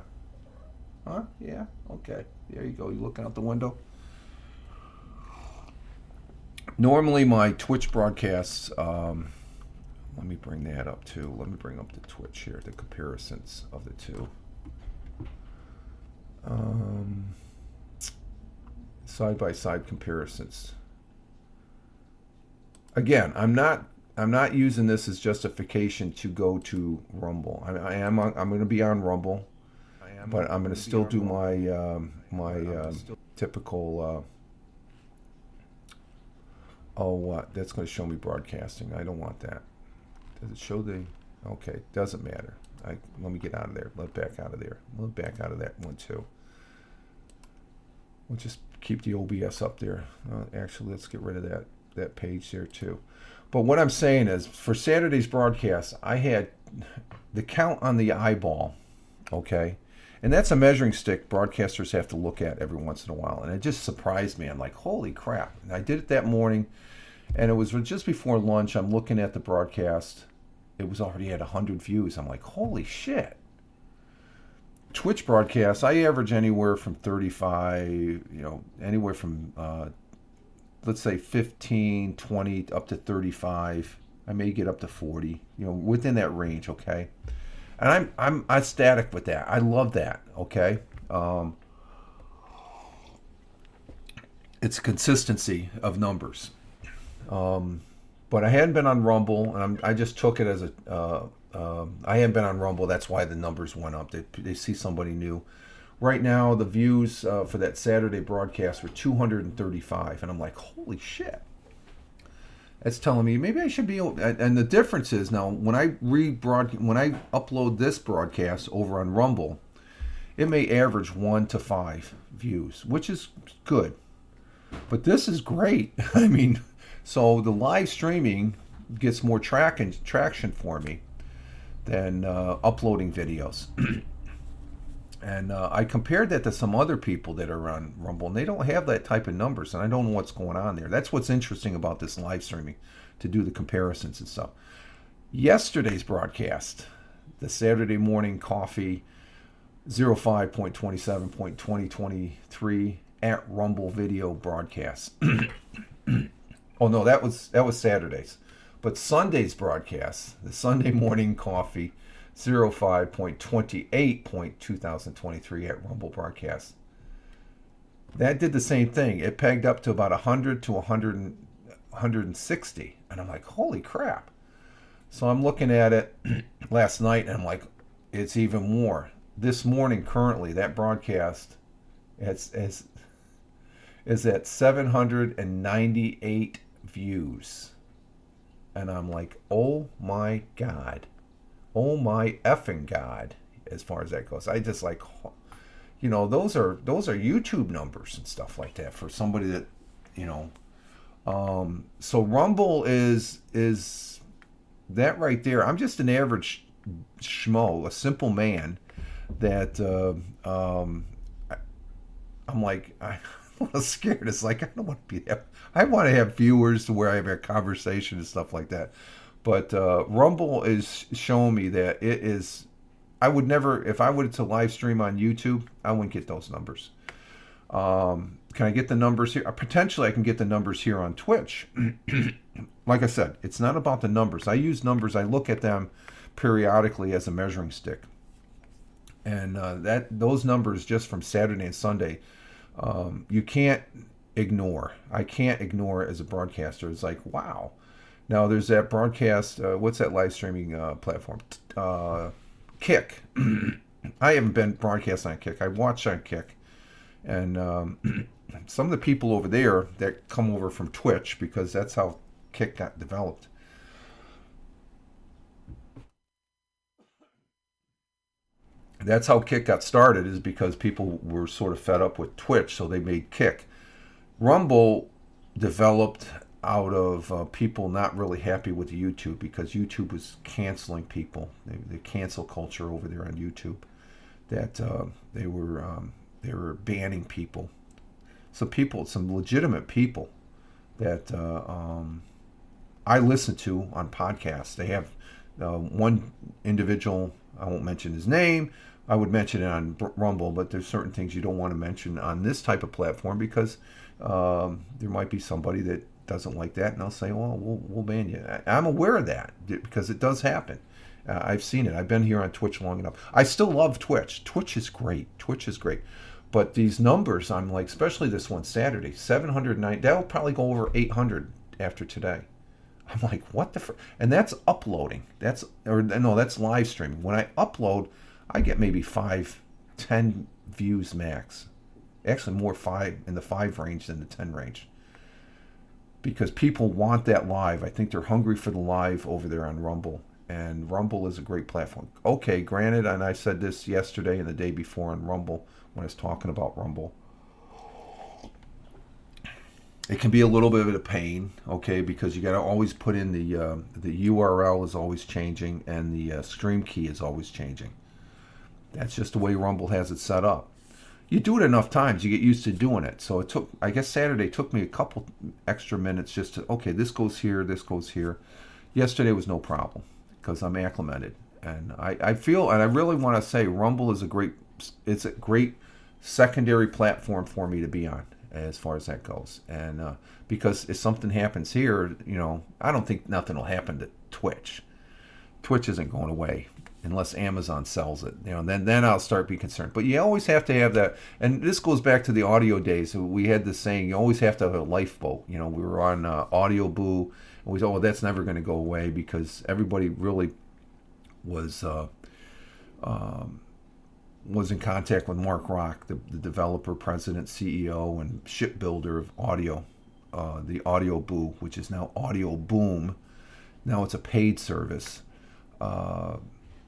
Yeah, okay. There you go. You looking out the window? Normally my Twitch broadcasts, let me bring that up too. Let me bring up the Twitch here, the comparisons of the two. Side-by-side comparisons. Again, I'm not using this as justification to go to Rumble. I'm going to be on Rumble, but I'm going to still do my typical. That's going to show me broadcasting. I don't want that. Does it show the? Okay, doesn't matter. Let me get out of there. Let back out of there. Let back out of that one too. We'll just keep the OBS up there. Actually, let's get rid of that page there too. But what I'm saying is, for Saturday's broadcast, I had the count on the eyeball, okay? And that's a measuring stick broadcasters have to look at every once in a while. And it just surprised me. I'm like, holy crap. And I did it that morning, and it was just before lunch. I'm looking at the broadcast. It was already at 100 views. I'm like, holy shit. Twitch broadcasts, I average anywhere from 35, anywhere from let's say 15, 20, up to 35. I may get up to 40, within that range, okay? And I'm ecstatic with that. I love that, okay? It's consistency of numbers. But I hadn't been on Rumble, and I just took it as I hadn't been on Rumble. That's why the numbers went up. They see somebody new. Right now, the views for that Saturday broadcast were 235, and I'm like, holy shit. That's telling me maybe I should be. And the difference is now when I upload this broadcast over on Rumble, it may average 1 to 5 views, which is good. But this is great. I mean, so the live streaming gets more traction for me than uploading videos. And I compared that to some other people that are on Rumble, and they don't have that type of numbers, and I don't know what's going on there. That's what's interesting about this live streaming, to do the comparisons and stuff. Yesterday's broadcast, the Saturday Morning Coffee 05.27.2023 at Rumble video broadcast. Oh no, that was Saturday's. But Sunday's broadcast, the Sunday Morning Coffee 05.28.2023 at Rumble broadcast. That did the same thing. It pegged up to about 100 to 160. And I'm like, holy crap. So I'm looking at it last night, and I'm like, it's even more. This morning, currently, that broadcast is at 798 views. And I'm like, oh my God. Oh my effing God, as far as that goes. I just like, those are YouTube numbers and stuff like that for somebody that, so Rumble is that right there. I'm just an average schmo, a simple man that I'm like, I'm a little scared. It's like, I don't want to be there. I want to have viewers to where I have a conversation and stuff like that. But Rumble is showing me that it is. I would never, if I were to live stream on YouTube, I wouldn't get those numbers. Can I get the numbers here? Potentially, I can get the numbers here on Twitch. Like I said, it's not about the numbers. I use numbers. I look at them periodically as a measuring stick. And those numbers just from Saturday and Sunday, you can't ignore. I can't ignore it as a broadcaster. It's like, wow. Now there's that broadcast. What's that live streaming platform? Kick. I haven't been broadcast on Kick. I watch on Kick, and some of the people over there that come over from Twitch, because that's how Kick got developed. That's how Kick got started, is because people were sort of fed up with Twitch, so they made Kick. Rumble developed out of people not really happy with YouTube, because YouTube was canceling people. The cancel culture over there on YouTube, that they were banning people. Some legitimate people that I listen to on podcasts. They have one individual, I won't mention his name. I would mention it on Rumble, but there's certain things you don't want to mention on this type of platform, because there might be somebody that doesn't like that, and they'll say, well, we'll ban you. I'm aware of that, because it does happen. I've seen it. I've been here on Twitch long enough. I still love Twitch. Twitch is great. But these numbers, I'm like, especially this one Saturday, 709, that'll probably go over 800 after today. I'm like, what the and that's uploading. That's live streaming. When I upload, I get maybe 5-10 views max. Actually more in the 5 range than the 10 range. Because people want that live. I think they're hungry for the live over there on Rumble. And Rumble is a great platform. Okay, granted, and I said this yesterday and the day before on Rumble when I was talking about Rumble. It can be a little bit of a pain, okay, because you got to always put in the URL is always changing, and the stream key is always changing. That's just the way Rumble has it set up. You do it enough times, you get used to doing it. So I guess Saturday took me a couple extra minutes just to, okay, this goes here, this goes here. Yesterday was no problem, because I'm acclimated. And I feel, and I really want to say, Rumble is it's a great secondary platform for me to be on, as far as that goes. And because if something happens here, I don't think nothing will happen to Twitch. Twitch isn't going away unless Amazon sells it. Then I'll start being concerned. But you always have to have that. And this goes back to the audio days. We had this saying, you always have to have a lifeboat. We were on Audio Boo, and we thought, well, that's never going to go away, because everybody really was in contact with Mark Rock, the developer, president, CEO, and shipbuilder of audio, the Audio Boo, which is now Audio Boom. Now it's a paid service.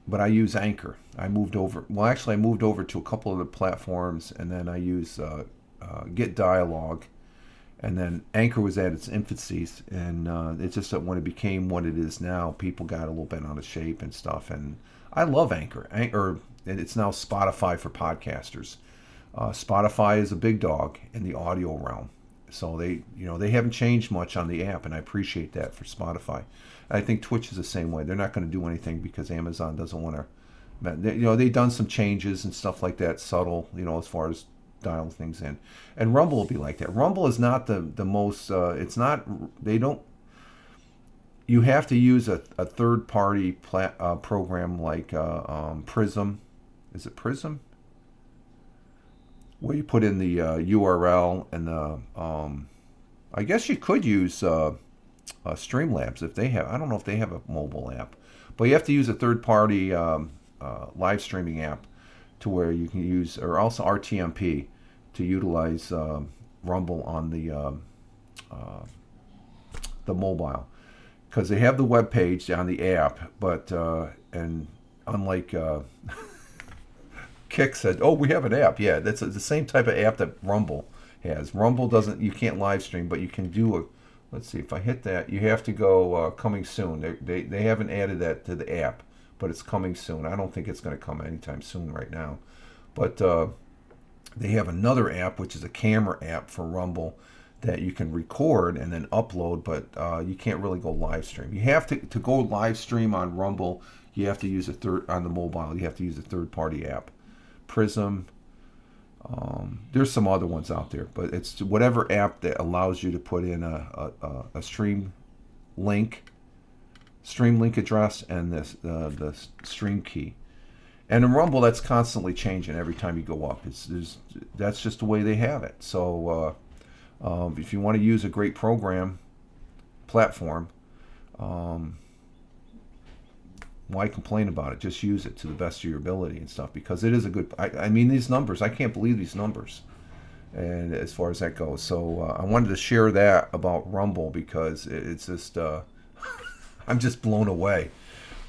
But I use Anchor. I moved over to a couple of the platforms, and then I use Get Dialogue, and then Anchor was at its infancy, and it's just that when it became what it is now, people got a little bit out of shape and stuff. And I love Anchor. It's now Spotify for podcasters. Spotify is a big dog in the audio realm, so they haven't changed much on the app, and I appreciate that for Spotify. I think Twitch is the same way. They're not going to do anything because Amazon doesn't want to. They've done some changes and stuff like that, subtle, as far as dial things in. And Rumble will be like that. Rumble is not the most. It's not. They don't. You have to use a third party program like Prism. Is it Prism? Where you put in the URL and the. I guess you could use. Streamlabs, if they have. I don't know if they have a mobile app, but you have to use a third-party live streaming app to where you can use, or also RTMP, to utilize Rumble on the mobile, because they have the web page on the app, but and unlike Kick said, oh, we have an app. Yeah, that's the same type of app that Rumble has. Rumble doesn't. You can't live stream, but you can do a. Let's see, if I hit that, you have to go coming soon. They haven't added that to the app, but it's coming soon. I don't think it's going to come anytime soon right now. But they have another app, which is a camera app for Rumble, that you can record and then upload, but you can't really go live stream. You have to go live stream on Rumble, you have to use on the mobile, you have to use a third-party app. Prism. There's some other ones out there, but it's whatever app that allows you to put in a stream link address and the stream key. And in Rumble, that's constantly changing every time you go up. That's just the way they have it. So if you want to use a great platform, why complain about it? Just use it to the best of your ability and stuff, because it is a good. I mean, these numbers. I can't believe these numbers. And as far as that goes, so I wanted to share that about Rumble because it's just I'm just blown away.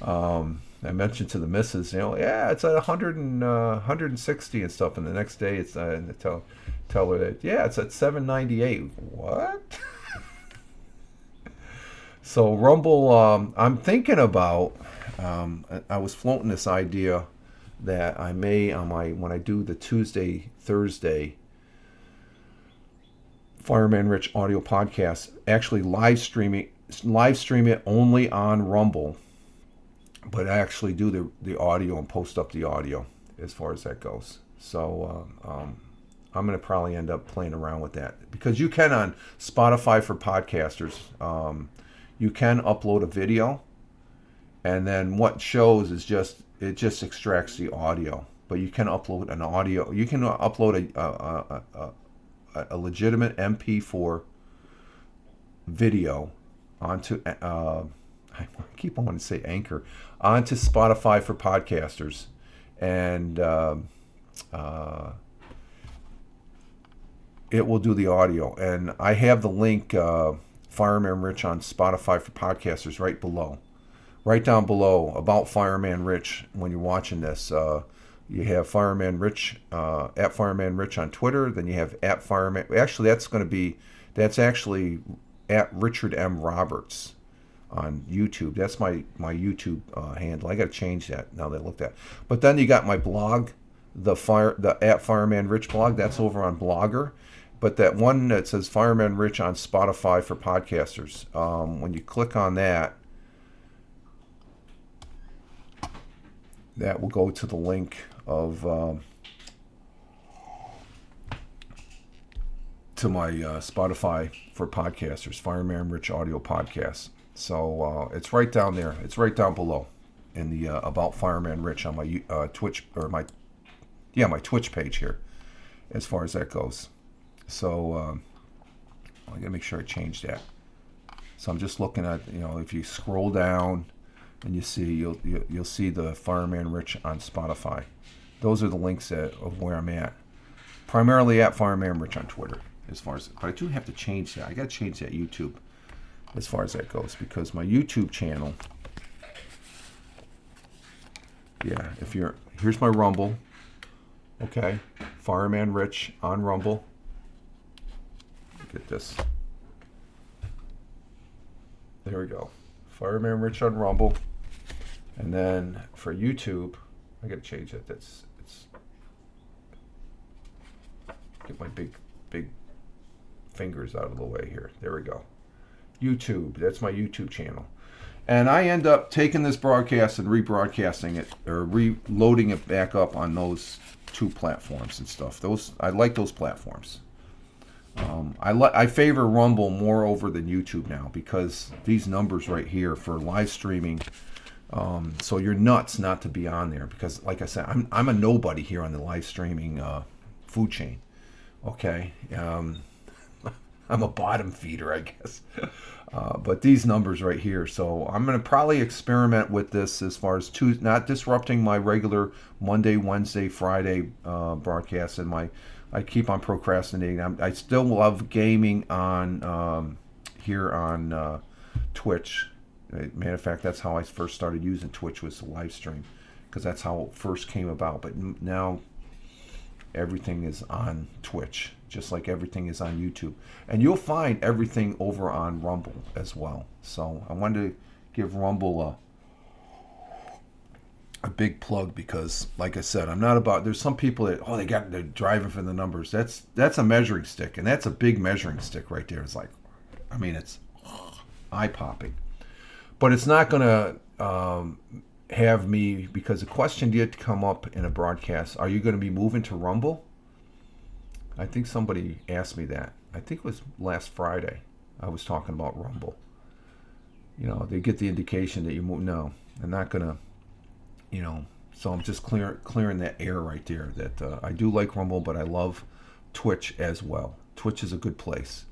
I mentioned to the missus, yeah, it's at 100 and 160 and stuff, and the next day it's tell her that, yeah, it's at 798. What? So Rumble, I'm thinking about. I was floating this idea that I may when I do the Thursday Fireman Rich audio podcast, actually live stream it only on Rumble, but I actually do the audio and post up the audio as far as that goes. So I'm going to probably end up playing around with that, because you can on Spotify for podcasters, you can upload a video, and then what shows is it just extracts the audio. But you can upload an audio. You can upload a legitimate MP4 video onto I keep on wanting to say Anchor, onto Spotify for podcasters, and it will do the audio. And I have the link, Fireman Rich on Spotify for podcasters, right down below about Fireman Rich. When you're watching this, you have Fireman Rich, at Fireman Rich on Twitter. Then you have at Fireman. Actually, that's actually at Richard M. Roberts on YouTube. That's my YouTube handle. I got to change that now that I looked at. But then you got my blog, the at Fireman Rich blog. That's over on Blogger. But that one that says Fireman Rich on Spotify for podcasters, when you click on that, that will go to the link of to my Spotify for podcasters, Fireman Rich audio podcast. So it's right down there. It's right down below in the about Fireman Rich on my Twitch, or my Twitch page here, as far as that goes. So I gotta make sure I change that. So I'm just looking at, if you scroll down and you see, you'll see the Fireman Rich on Spotify. Those are the links of where I'm at. Primarily at Fireman Rich on Twitter, as far as. But I do have to change that. I got to change that YouTube, as far as that goes, because my YouTube channel. Yeah, here's my Rumble. Okay, Fireman Rich on Rumble. Get this. There we go. Fireman Rich on Rumble. And then for YouTube, I gotta change it. It's get my big fingers out of the way here. There we go. YouTube. That's my YouTube channel. And I end up taking this broadcast and rebroadcasting it, or reloading it back up on those two platforms and stuff. I like those platforms. I favor Rumble more over than YouTube now, because these numbers right here for live streaming. So you're nuts not to be on there, because, like I said, I'm a nobody here on the live streaming food chain. Okay, I'm a bottom feeder, I guess. But these numbers right here. So I'm going to probably experiment with this as far as not disrupting my regular Monday, Wednesday, Friday broadcasts, and I keep on procrastinating. I still love gaming on here on Twitch. Matter of fact, that's how I first started using Twitch, was the live stream, because that's how it first came about. But now everything is on Twitch, just like everything is on YouTube. And you'll find everything over on Rumble as well. So I wanted to give Rumble a big plug, because, like I said, I'm not about. There's some people that they're driving for the numbers. That's a measuring stick, and that's a big measuring stick right there. It's like, it's eye popping, but it's not gonna have me, because the question did come up in a broadcast: are you going to be moving to Rumble? I think somebody asked me that. I think it was last Friday. I was talking about Rumble. They get the indication that you move. No, I'm not gonna. So I'm just clearing that air right there. That I do like Rumble, but I love Twitch as well. Twitch is a good place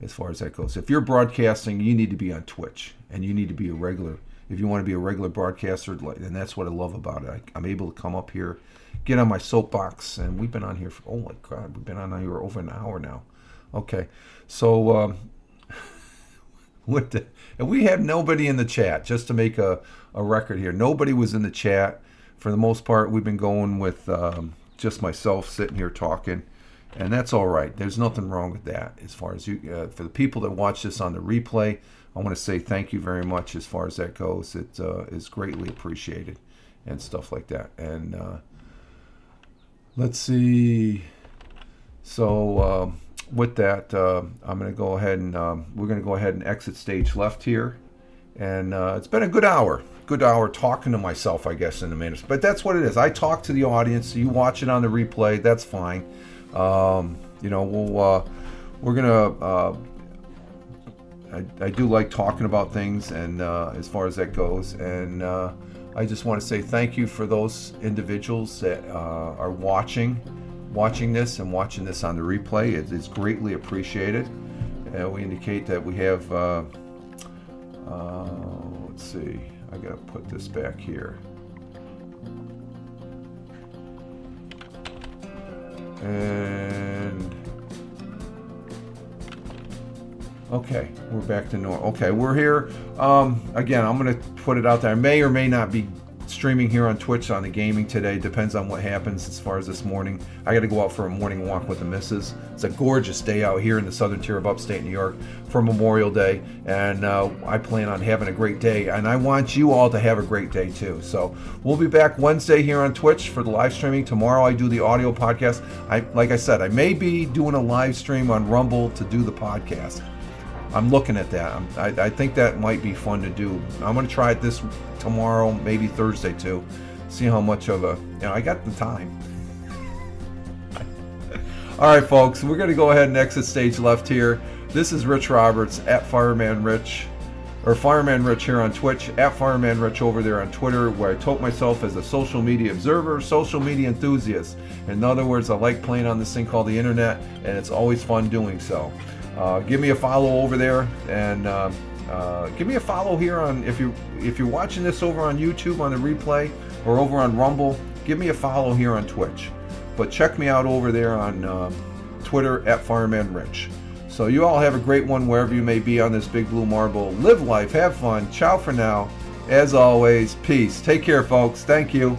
as far as that goes. If you're broadcasting, you need to be on Twitch, and you need to be a regular. If you want to be a regular broadcaster, and that's what I love about it. I'm able to come up here, get on my soapbox, and we've been on here for, oh my God, we've been on here over an hour now. Okay, so and we have nobody in the chat, just to make a record here. Nobody was in the chat. For the most part, we've been going with just myself sitting here talking. And that's all right. There's nothing wrong with that. As far as you, for the people that watch this on the replay, I want to say thank you very much. As far as that goes, it is greatly appreciated, and stuff like that. And let's see. So with that, I'm going to go ahead and we're going to go ahead and exit stage left here. And it's been a good hour talking to myself, I guess, in a minute. But that's what it is. I talk to the audience. You watch it on the replay. That's fine. We're gonna. I do like talking about things, and as far as that goes, and I just want to say thank you for those individuals that are watching this and watching this on the replay. It's greatly appreciated. We indicate that we have. Let's see. I gotta put this back here. And okay, we're back to normal. Okay, we're here. Again, I'm going to put it out there. I may or may not be streaming here on Twitch on the gaming today. Depends on what happens as far as this morning. I got to go out for a morning walk with the missus. It's a gorgeous day out here in the southern tier of upstate New York for Memorial Day, and I plan on having a great day, and I want you all to have a great day too. So we'll be back Wednesday here on Twitch for the live streaming. Tomorrow I do the audio podcast. Like I said, I may be doing a live stream on Rumble to do the podcast. I'm looking at that. I think that might be fun to do. I'm going to try it this tomorrow, maybe Thursday too. See how much of I got the time. All right, folks, we're going to go ahead and exit stage left here. This is Rich Roberts at Fireman Rich, or Fireman Rich here on Twitch, at Fireman Rich over there on Twitter, where I tote myself as a social media observer, social media enthusiast. In other words, I like playing on this thing called the internet, and it's always fun doing so. Give me a follow over there, and give me a follow here on if you're watching this over on YouTube on the replay or over on Rumble. Give me a follow here on Twitch, but check me out over there on Twitter at Fireman Rich. So you all have a great one wherever you may be on this big blue marble. Live life, have fun. Ciao for now. As always, peace. Take care, folks. Thank you.